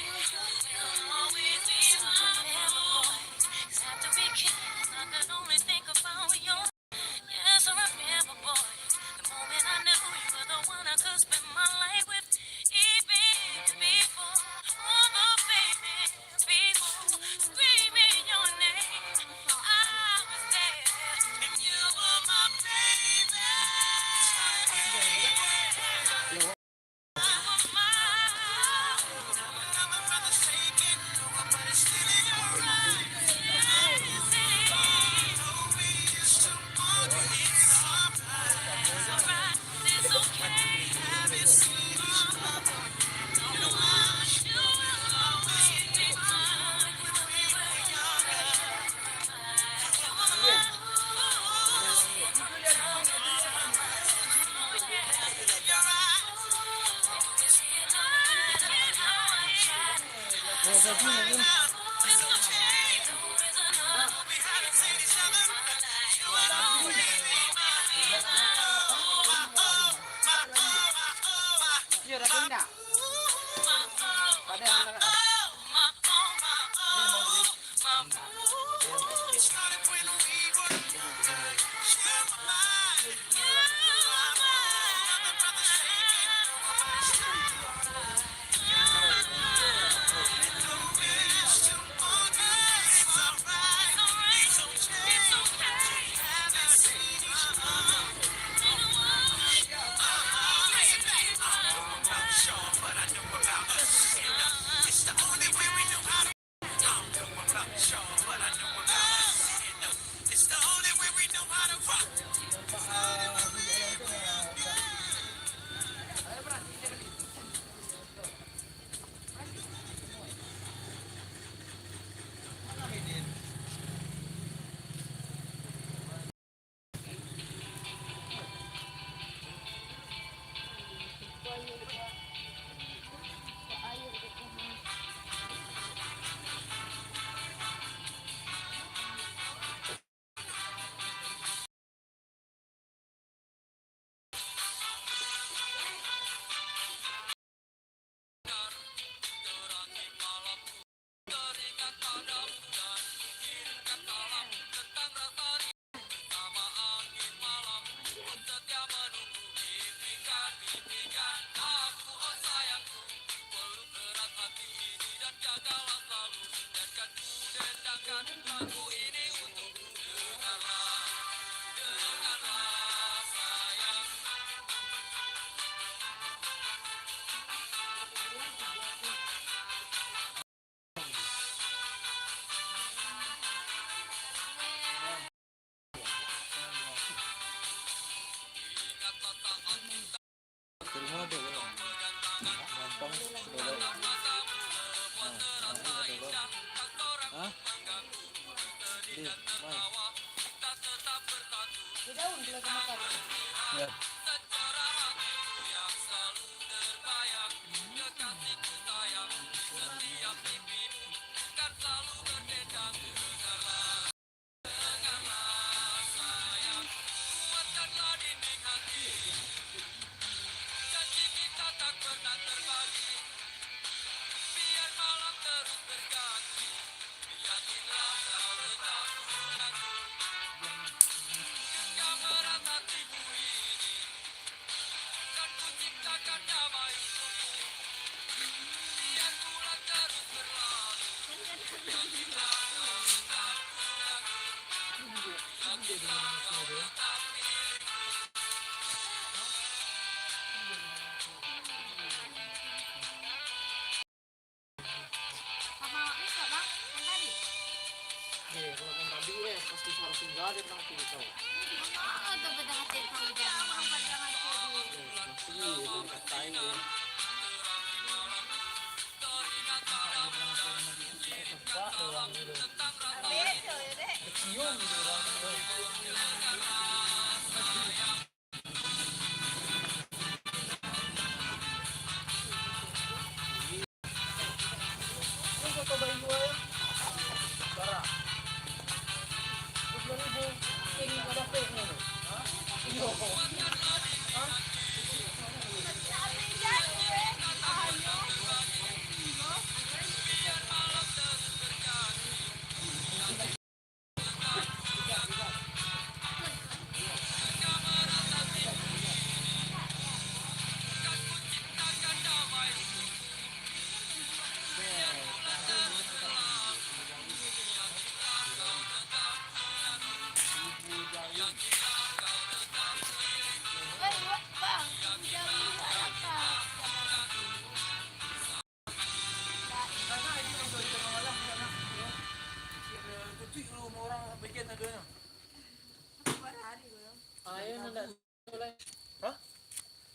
S5: you'll always be my boy. 'Cause after we kiss, I could only think about
S7: Iya, tapi enggak. Pada anak.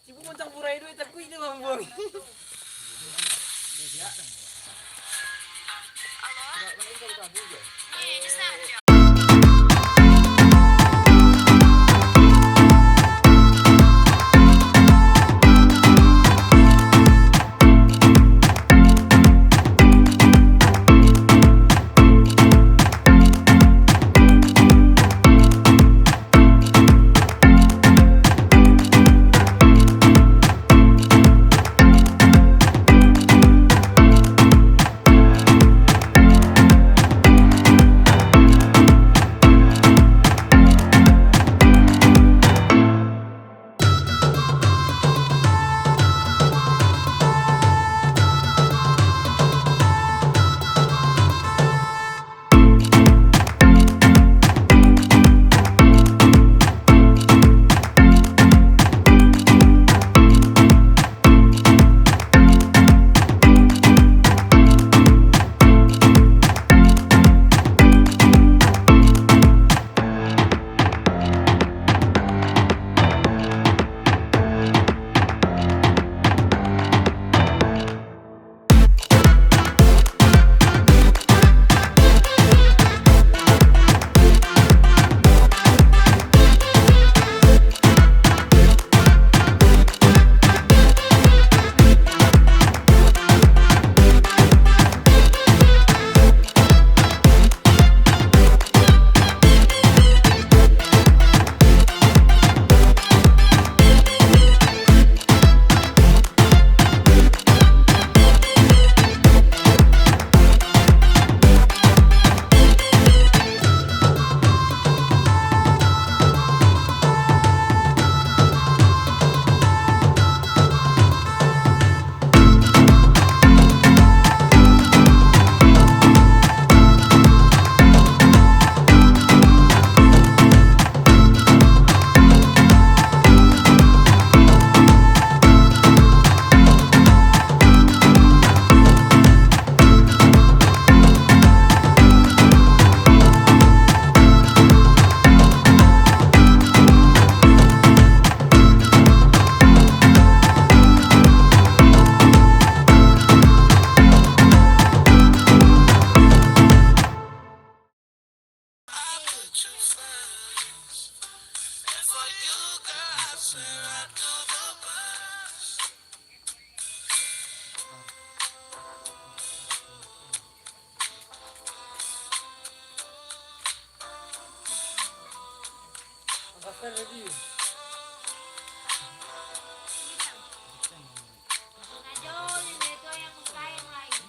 S3: Ibu mau campurai duit aku ini bang buang.
S5: I do the worst.
S1: Angkatkan lagi.
S8: Najol, hindi ito yung kaya lain.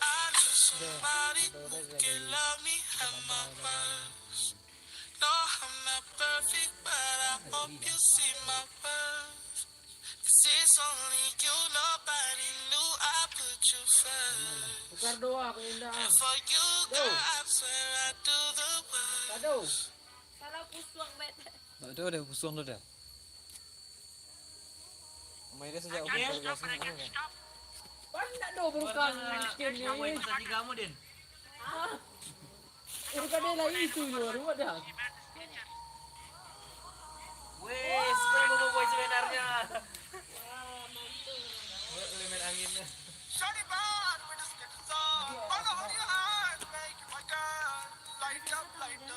S5: I knew somebody who could love me at my worst. No, I'm not perfect, but I hope you see my worth. 'Cause it's only you, nobody knew I put you first.
S7: Tukar doa kung indah.
S5: And for you, girl, I swear I do the worst.
S7: Kado.
S2: Kalau pusuang bete.
S1: Ada ada pusong tu dah. Main dia sejak
S7: Banyak do bukan miskin ni.
S4: Kamu yang tadi kamu din.
S7: Bukan dia lagi itu yo, ruwet dah.
S4: Wes, kau boy sebenarnya. Elemen anginnya.
S5: Shawty bad with the sketches on. Follow on your heart, make you my girl. Light up,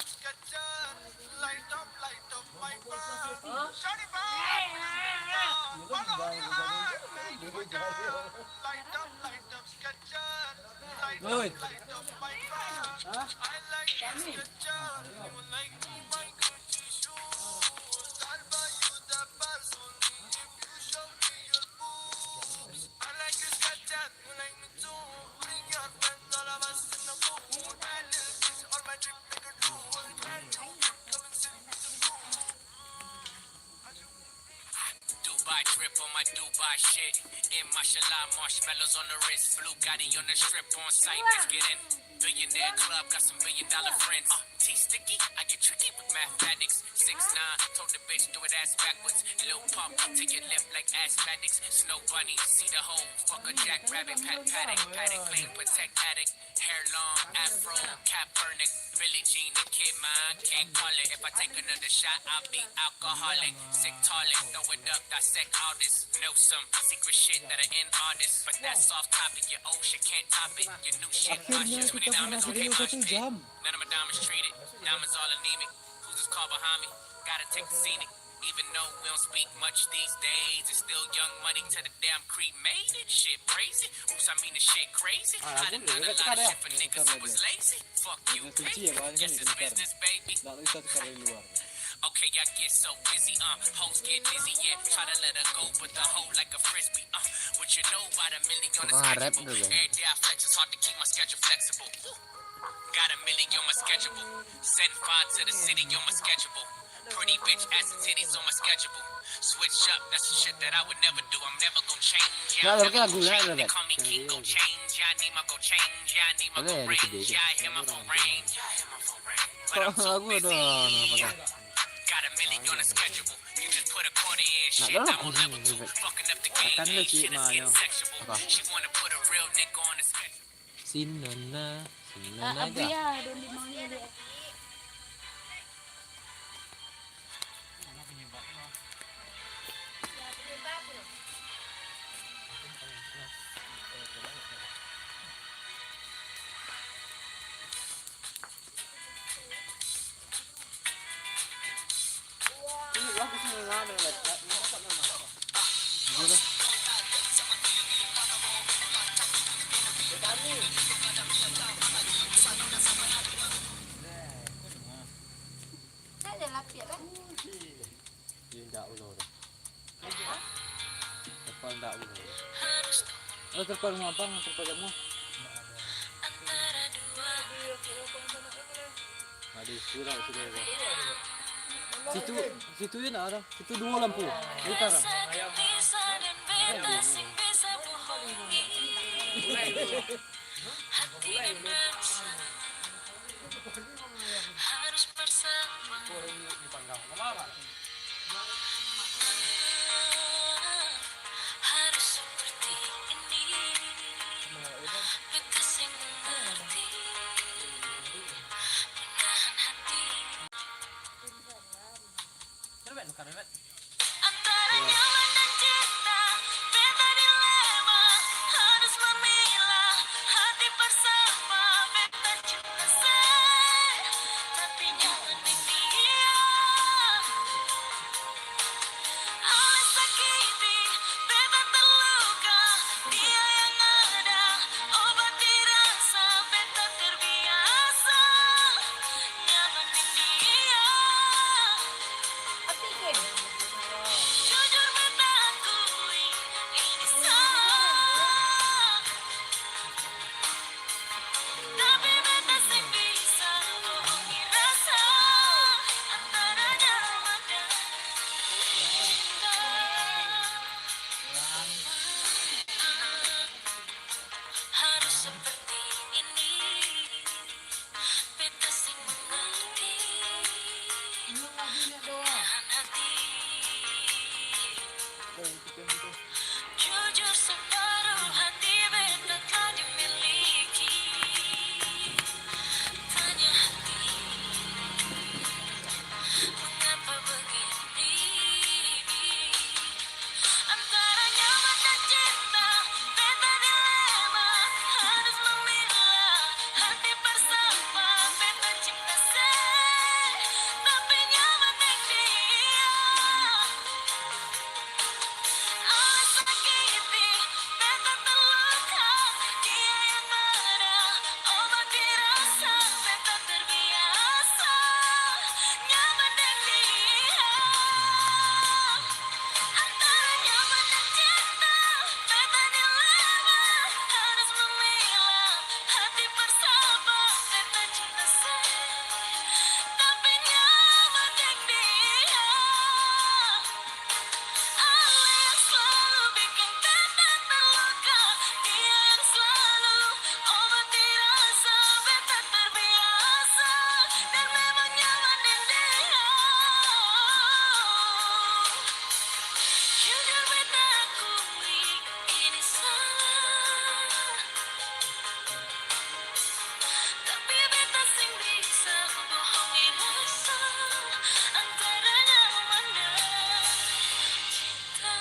S5: sketches. Light up, my world. Shawty bad with the sketches on. Follow on your heart, make you my girl. Light up, sketches. Light
S1: Oi.
S5: up, my world. I like the sketches. You like me, my Gucci shoes. I'll buy you the best only if you show me your boobs. I like your sketches, you like me too. Bring your friends, all of us in the mood. My little bitch, all my drip make a drool. Can you come and sit in the room? Dubai drip on my Dubai shit. In mashallah, marshmallows on the wrist. Blue Gotti on the strip on site. Let's get in. Billionaire club, got some $1 billion friends. T-sticky, I get tricky with mathematics. 6'9", told the bitch do it ass backwards. Lil pump to your lip like asthmatics. Snow bunny, see the hole. Fuck a jackrabbit, paddock, clean, protect addict. Hair long, afro, Kaepernick. Billie Jean, the kid mine, can't call it. If I take another shot, I'll be alcoholic. Sick toilet, throw it up, dissect all this. Know some secret shit that I end artists. But that's off topic, your old shit can't top it. Your new shit, my
S1: Akhirnya
S5: shit,
S1: kita pernah video 1 jam.
S5: None of my diamonds treated. Diamonds all anemic. Who's this car behind me? Gotta take the scenic. Even though we don't speak much these days, it's still young money to the damn cremated. Shit crazy. Oops, I mean the shit crazy. I done done a lot of shit for niggas who was lazy. Fuck you,
S1: Kunci ya bahannya
S5: guess
S1: ni
S5: it's
S1: kena
S5: business, baby.
S1: Tak bisa tukar dari luar.
S5: Okay, I get so busy, hoes get dizzy, yeah. Try to let her go, but the hoe like a frisbee, What you know about a million on the schedule? Every day I flex, it's hard to keep my schedule flexible. Got $1 million on my schedule. Send 5 to the city on my schedule. Pretty bitch ass and titties on my schedule. Switch up, that's the shit that I would never do. I'm never gonna change. Yeah, I'm never gonna change. They call me King, go change. Yeah, I need my go change. Yeah, I need my go range. Yeah, I hear my phone range. Yeah, I hear my phone range. But I'm so busy. Got $1 million on the schedule. You just put a quarter in shit. I'm on level 2. Fucking up the game. Yeah, shit is getting sexual. She wanna put a real nigga on the schedule.
S1: Sinana
S8: Abi
S1: aja.
S8: ya, doon di mau ni. Ada lapis kan?
S1: Tidak ulo dah. Terpal tak ulo. Oh terpal mau apa? Terpal kamu? Ada surat sudah. Situ ya nak ada. Situ 2 lampu. Utara.
S5: Harus bersama. Harus seperti ini. Bekas yang mengerti. Menahan hati. Antara nyaman dan cinta, beda dilema. Harus memilah hati bersama. Beta cinta saya, tapi jangan dibiarkan. menahan hati. Jujur separuh hati beta telah dimiliki. Tanya hati, mengapa begini? Antara nyaman dan cinta, beta dilema, harus memilah hati bersama. Beta cinta tapi nyaman dengan dia. Allah sakiti, beta terluka, dia yang ada, obat dirasa. Beta terbiasa, nyaman dengan dia. Antara nyaman dan cinta, beta dilema, harus memilah hati bersama. Beta cinta tapi nyaman dengan dia. Allah yang selalu bikin beta terluka, dia yang selalu obati rasa. Beta terbiasa dan memang nyaman dengan dia. Jujur beta akui ini salah, tapi beta sing bisa bohongi rasa antara nyaman dan cinta.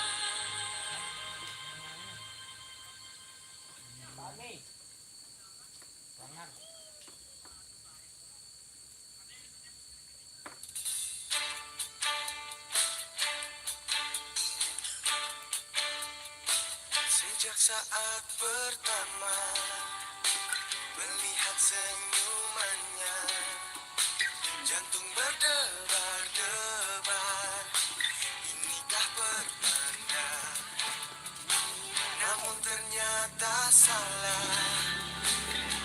S6: Sejak saat pertama melihat senyumannya, jantung berdebar-debar. Inikah pertanda? Namun ternyata salah.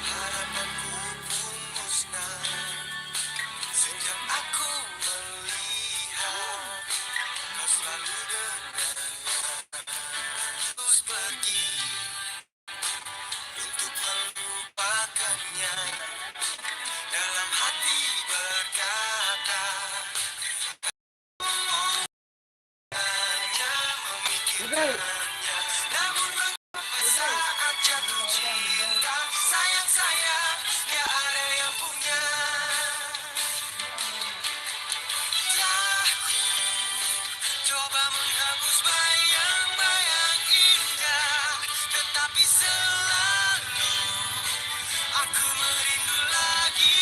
S6: Harapanku pun musnah sejak aku melihat kau selalu dengannya. Terus pergi untuk melupakannya. Dalam hati berkata, hanya memikirkannya. Namun mengapa saat jatuh cinta, sayang-sayang dia ada yang punya. Telah ku coba menghapus bayang-bayang indah, tetapi selalu aku merindu lagi.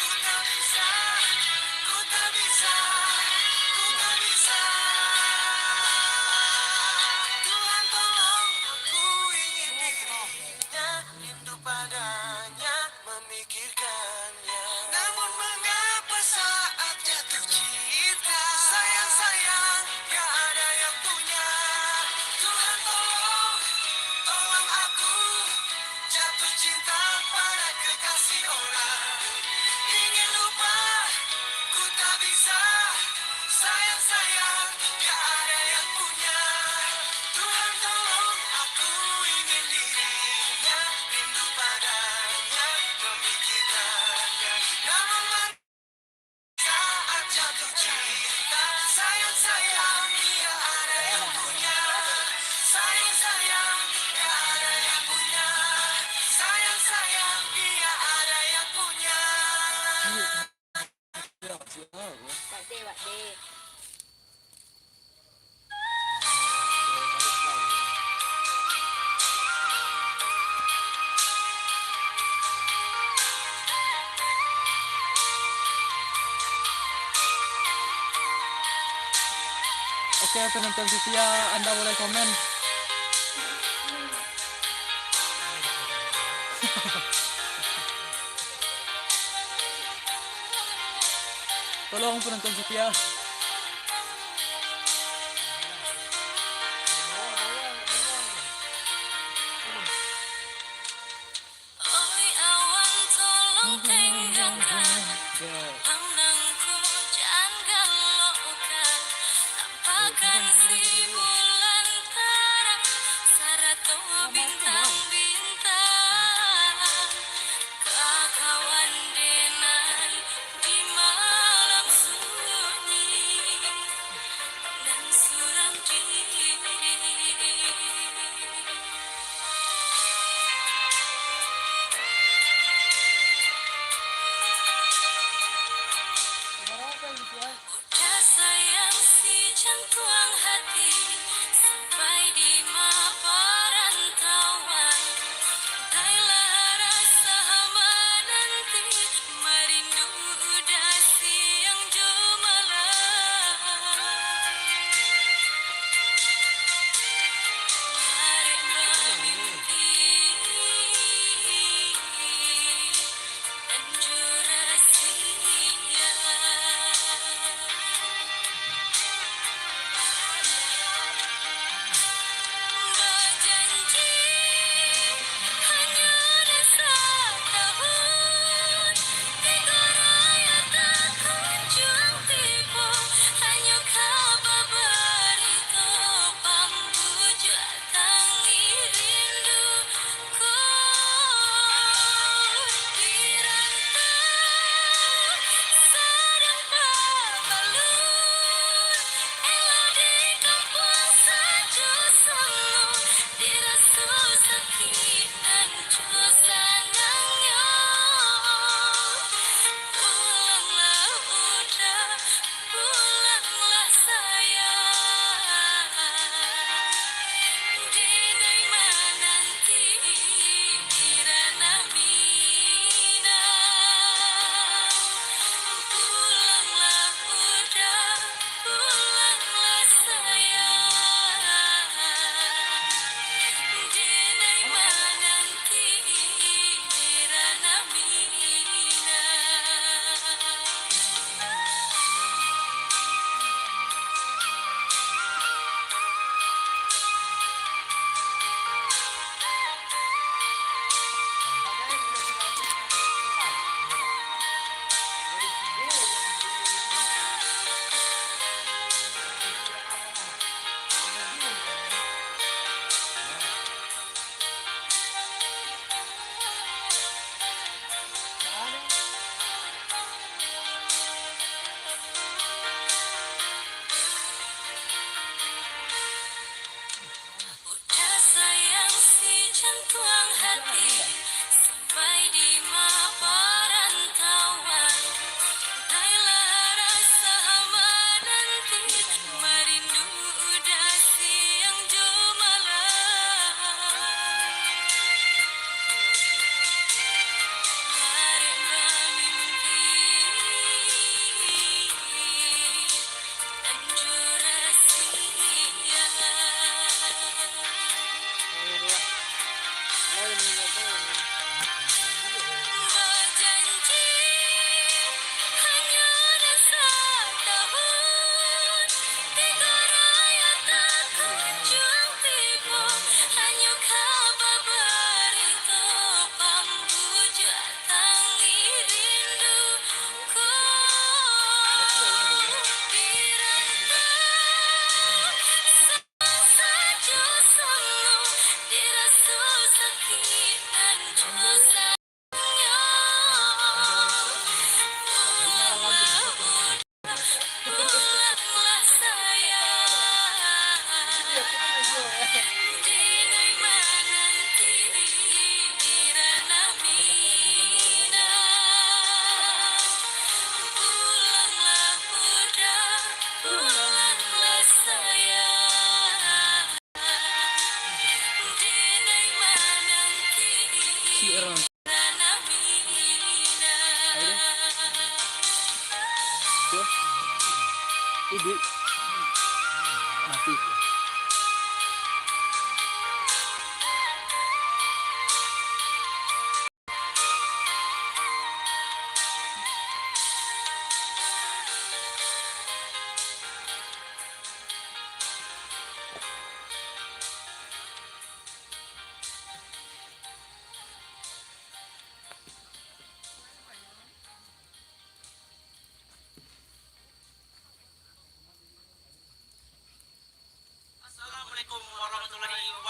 S6: Ku tak bisa, ku tak bisa, ku tak bisa. Tuhan tolong, aku ingin dirinya, rindu padanya, memikirkannya. Namun mengapa saat jatuh cinta, sayang-sayang dia ada yang punya. Tuhan tolong, tolong aku jatuh cinta pada kekasih orang. Ingin lupa, ku tak bisa. Sayang-sayang dia ada yang punya. Tuhan tolong, aku ingin dirinya, rindu padanya, memikirkannya. Namun saat jatuh cinta, sayang-sayang dia ada yang punya. Sayang-sayang dia ada yang punya. Sayang-sayang dia ada yang punya.
S8: Wak de.
S1: Oke, penonton setia, Anda boleh komen. Tolong penonton setia.
S5: Oi awan tolong tinggalkan pandangku, jangan galaukan. Tampakkan si bulan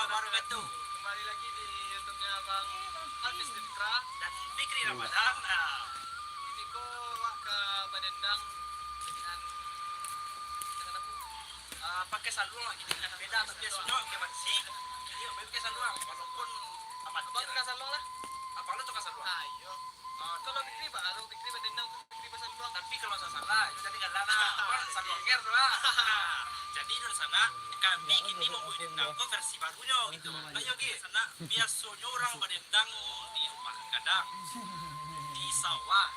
S4: rumah baru itu.
S1: Kembali lagi di YouTube-nya Bang Alvis Dikra.
S4: Dan Fikri Ramadan. Nah,
S1: Ini ko wak ke Badendang dengan apa?
S4: pakai salung lagi dengan beda tapi sudah ke bersih. Jadi pakai salung walaupun amat.
S1: Abang tukang salong lah.
S4: Abang lu tukang salung.
S1: Ayo. Kalau Fikri baru Fikri Badendang tuh Fikri Salong.
S4: Tapi kalau saya salah, kita tinggal lana. Orang salongnya doa. Jadi dari sana kami ini mau Badendang ke versi barunya gitu. Nah yogi sana biasanya orang Badendang di rumah kadang di sawah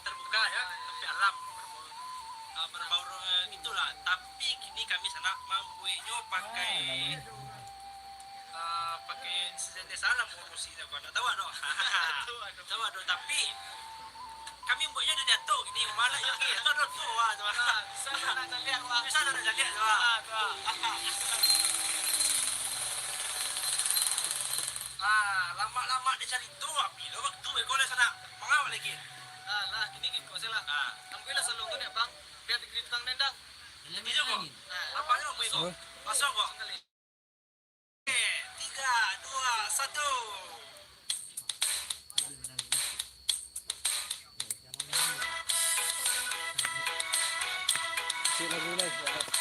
S4: terbuka ya, tapi alam berbau itulah. Tapi kini kami sana mampunya pakai pakai senjata salam ngurusi dah kau tahu ada tahu ada tapi kami buatnya di jatuh gini mana yogi itu ada tuh wah tuh
S1: Sana nak lihat wak.
S4: bisa ada jadi tuh lama-lama dicari tuh api lo waktu kau di sana mengawal lagi
S1: Lah, ini kau salah. Alhamdulillah salong tu ni bang. Biar Fikri tukang dendang.
S4: ini juga apanya mau ikut masuk kok 3, 2, 1
S1: Cik lagu live.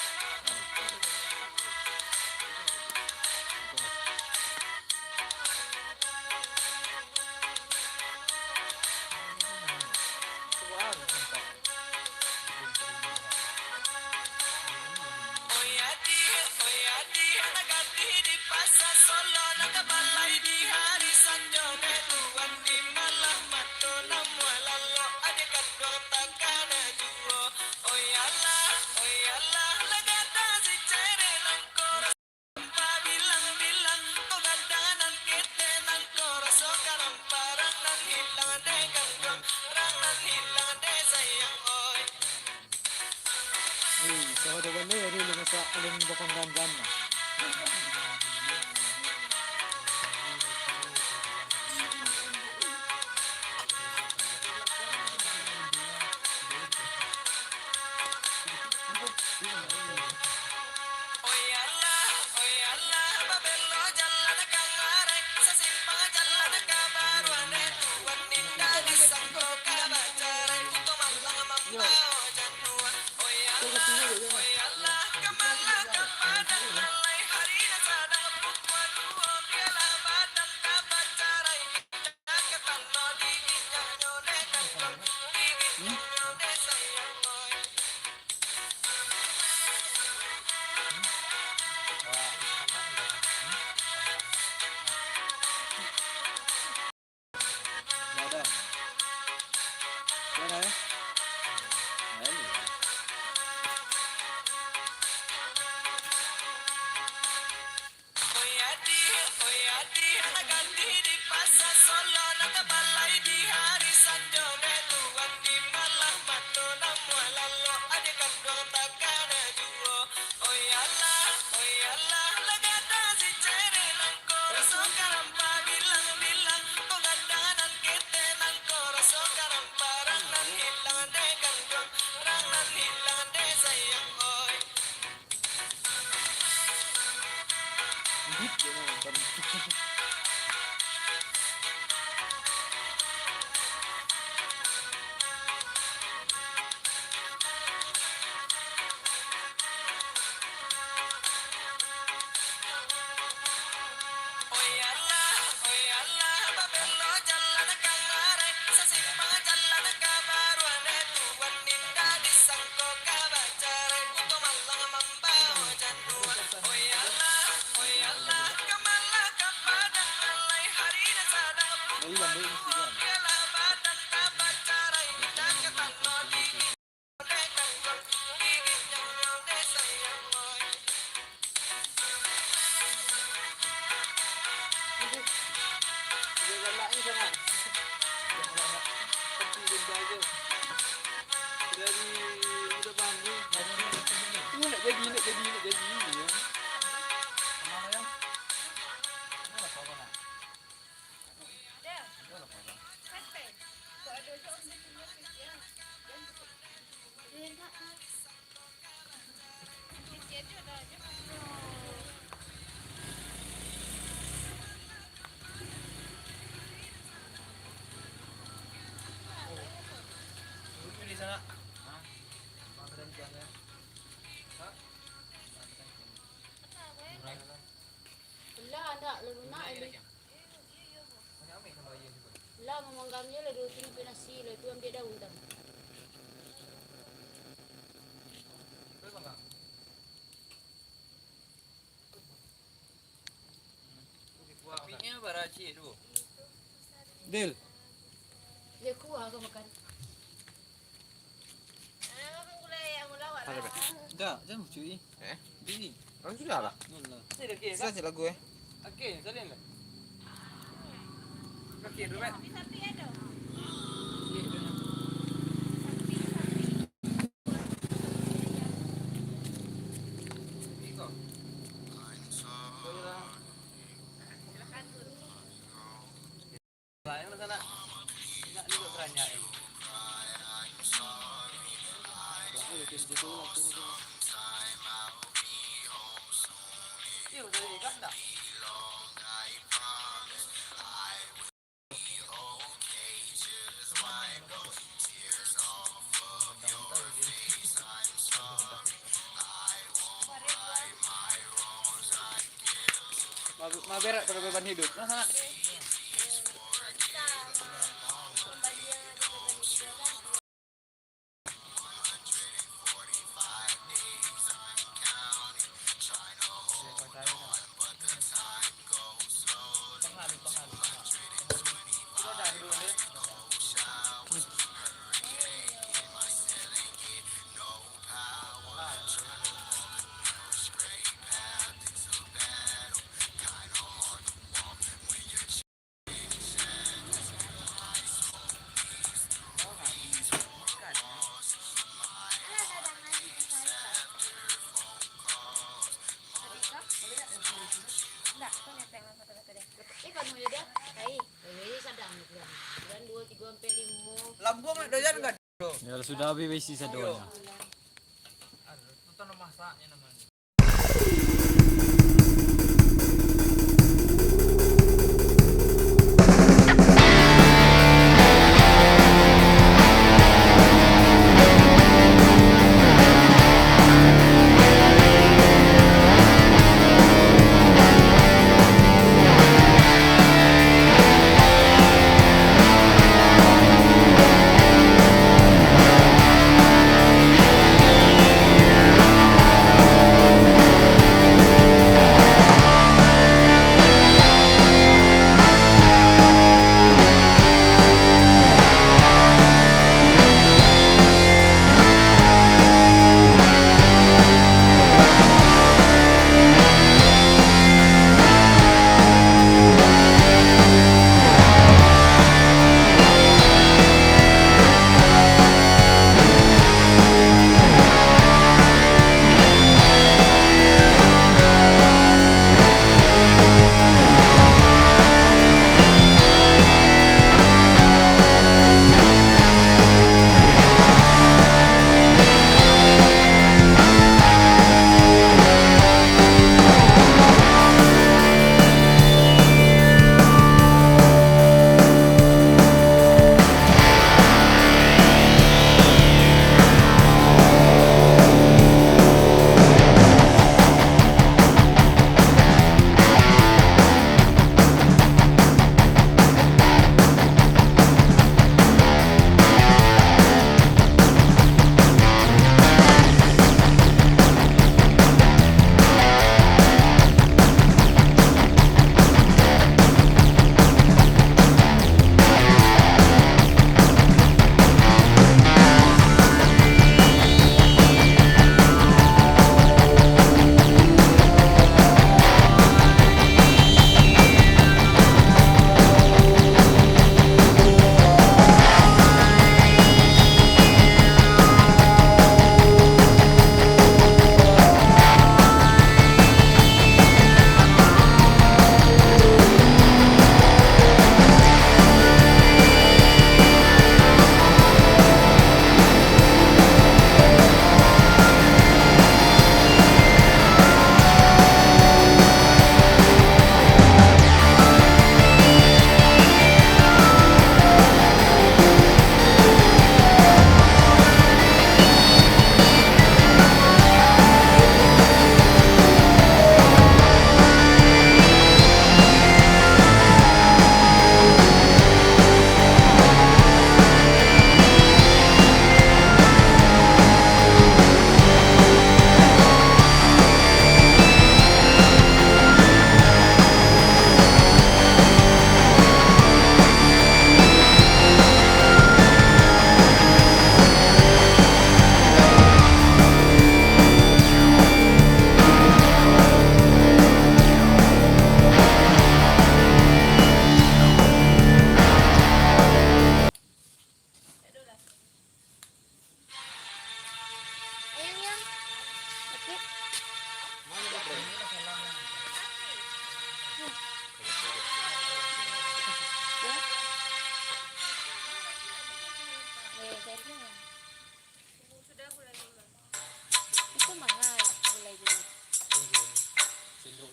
S1: Sahabat ni ada lima sak alun bakang gangan. Ada. Mana? Ini.
S8: nak ini. Lah memanggamnya lah rutin pinasi lah itu ambil daun dah.
S3: Apinya baraci tu.
S1: Del.
S8: Dia kuah kau makan.
S1: Tak, jangan cuy. Ini.
S7: Kan sudah lah.
S1: Allah.
S3: Sila ke?
S7: Selesai lagu
S3: Okey, salin lah. Okey, Ruben. Lain masa nak juga beranya ini. Iya, betul ikan tak?
S7: Berak pada beban hidup. Nah, sana.
S8: Kan mau dia? Hai, ini sadang bulan 2 3 sampai 5.
S3: Lambung nak doyan enggak?
S1: Ya sudah habis besi sadona.
S3: Itu tanah masaknya namanya.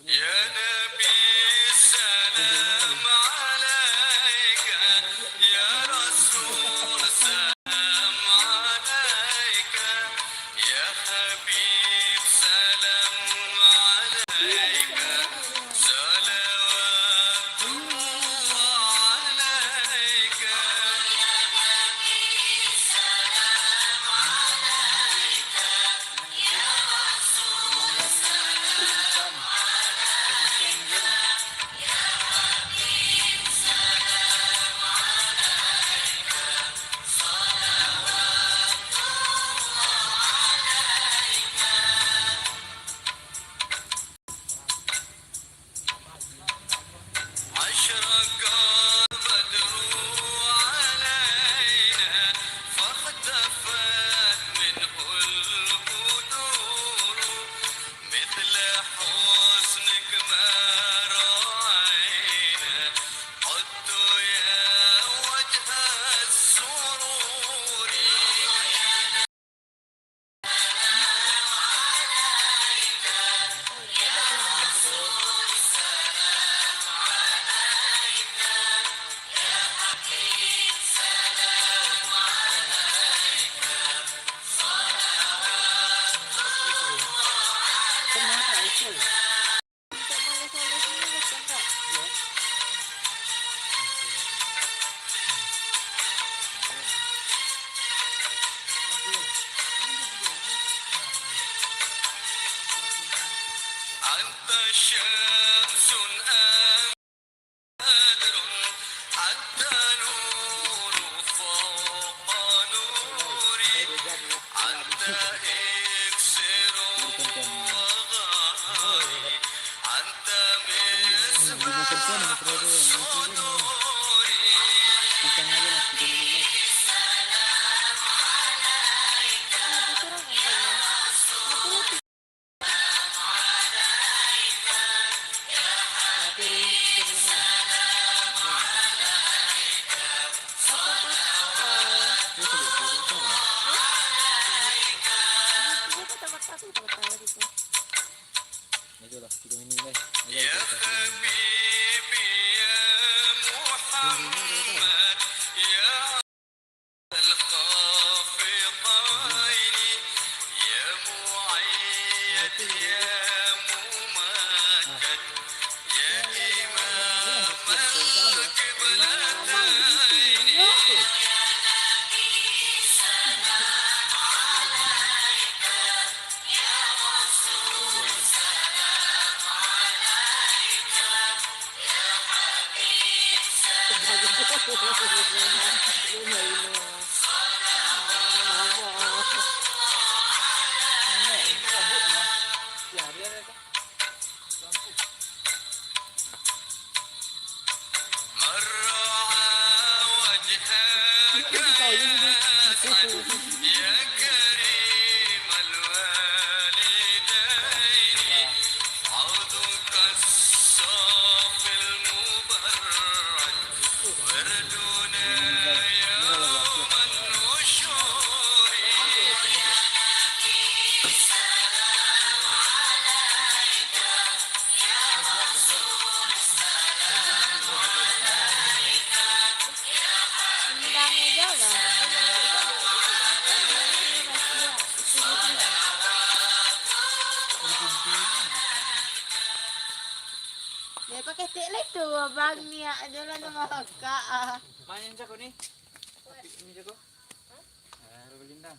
S4: يا نبي سلام عليك يا رسول سلام عليك يا حبيب سلام عليك صلوات الله عليك أشرق البدر علينا فاختفت منه البدور مثل حسنك ما رأينا قد يا وجه السرور أنت شمس بدر أنت نور فوق نوري أنت إكسر وغالي أنت مصباح صدوري يا حبيبي يا محمد يا الخافقين يا معيد يا ممجد يا إمام القبلتين من رعى وجهك يا كريم الوالدين عودك الصافي المبرد وردنا يوم النشور
S8: Dia pakai stick lah tu abang ni ada lah nama kakak ah.
S7: Mana yang jago ni? Ini jago. Lindang.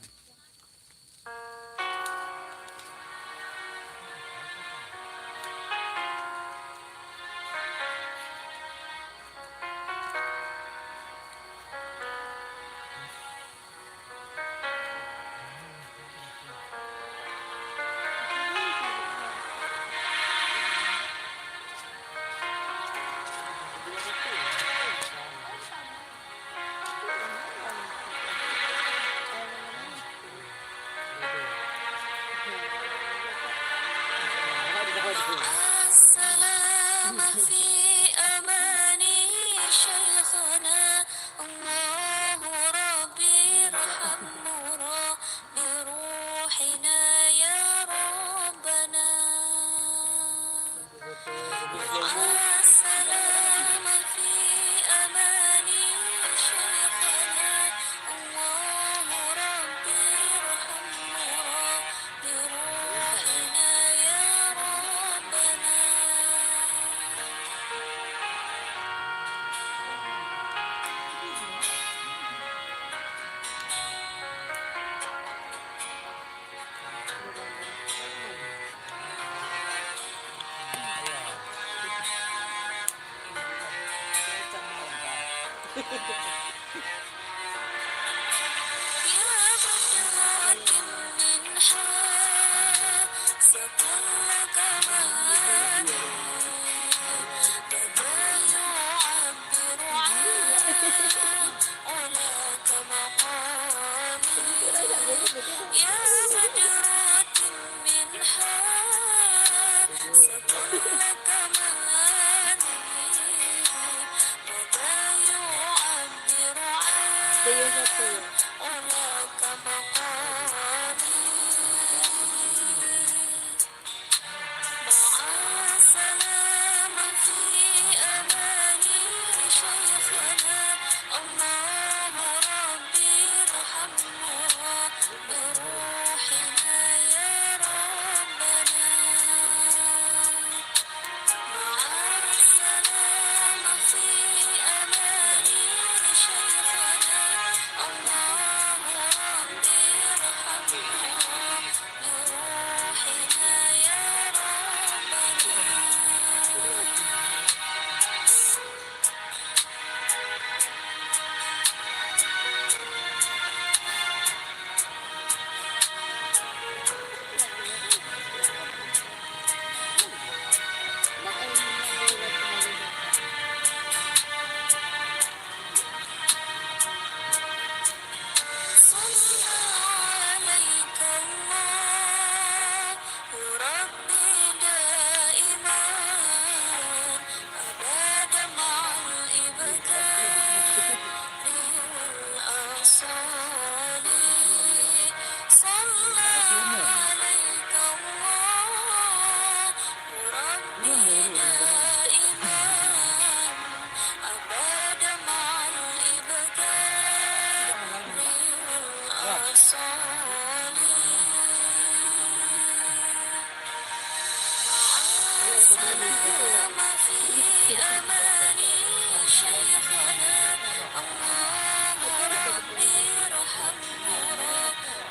S8: Thank you.
S6: سلام في أماني شيخنا الله ربي ارحمنا بروحنا يا ربنا. يا بدرات منحى سكن لك مهاني بدا يعبر عن علاك مقامي. يا بدرات منحى سكن لك مهاني بدا يعبر عن هناك مقامي. مع سلام في أماني شيخنا الله ربي ارحمنا بروحنا يا ربنا. مع السلام في أماني شيخنا الله ربي ارحمنا بروحنا يا ربنا. صلى عليك الله ربي دائما أبدا مع الإبكار والأصال. صلى عليك الله ربي دائما أبدا مع الإبكار والأصال. سلام في أماني شيخنا الله ربي ارحمنا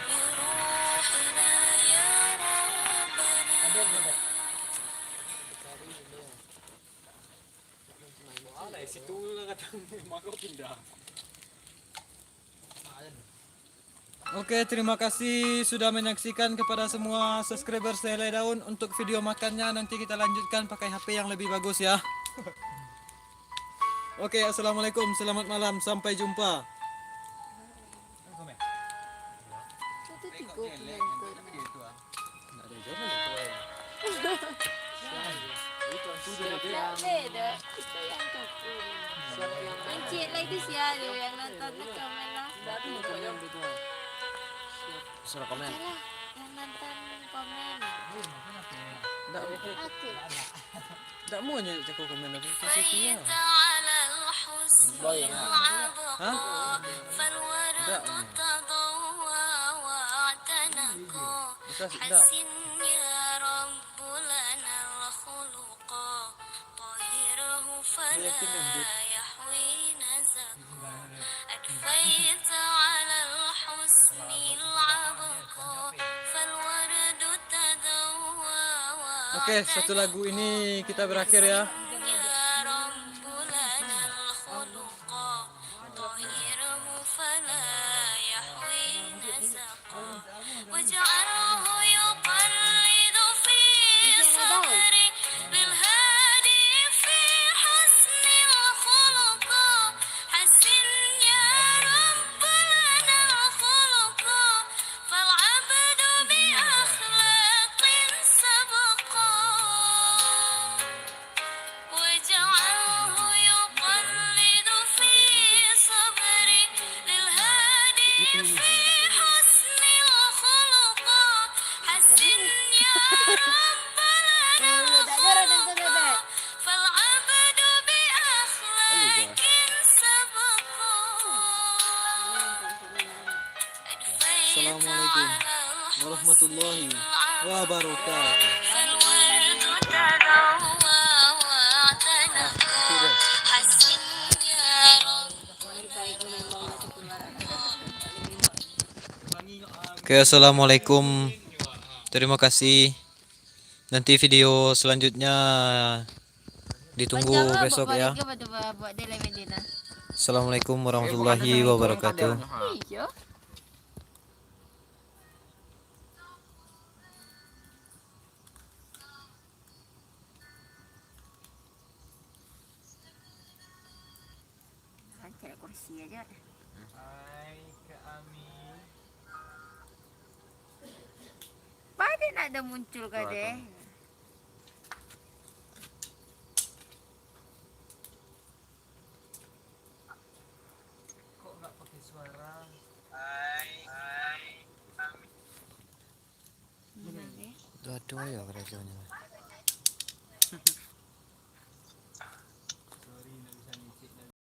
S6: بروحنا يا ربنا.
S1: Situ lah kadang mak pindah. Oke, terima kasih sudah menyaksikan kepada semua subscriber Selai Daun. Untuk video makannya nanti kita lanjutkan pakai HP yang lebih bagus ya. Oke, assalamualaikum, selamat malam, sampai jumpa.
S2: Beda. Itu yang kuku. Yang cik lagi sih ada yang nonton tu komen lah.
S7: Suruh komen.
S2: Yalah, yang nonton komen. Aku.
S1: Tak mau je cakap komen aku
S6: بقيت على الحسن العبقى فالورد تضوى واعتنقا. حسن يا رب لنا الخلق طهره فلا يحوي نزقا. أدفيت على الحسن العبقى فالورد تضوى واعتنقا.
S1: Oke, satu lagu ini kita berakhir ya.
S6: يا رب لنا الخلق طهره فلا يحوي نزقا. واجعله يقلد في صدري للهادي في حسن الخلق. حسن يا رب لنا الخلق فالعبد بأخلاق سبقا. واجعله يقلد في صبري للهادي في حسن الخلق. حسن يا رب لنا الخلق
S1: warahmatullahi wabarakatuh.
S5: فالورد تضوى واعتنقى حسن يا رب.
S1: Oke, assalamualaikum. Terima kasih. Nanti video selanjutnya ditunggu besok ya. Assalamualaikum warahmatullahi wabarakatuh.
S2: Iya.
S8: Cari kursi aja. Pada nak ada muncul ke deh.
S1: Aduh ya kerjanya.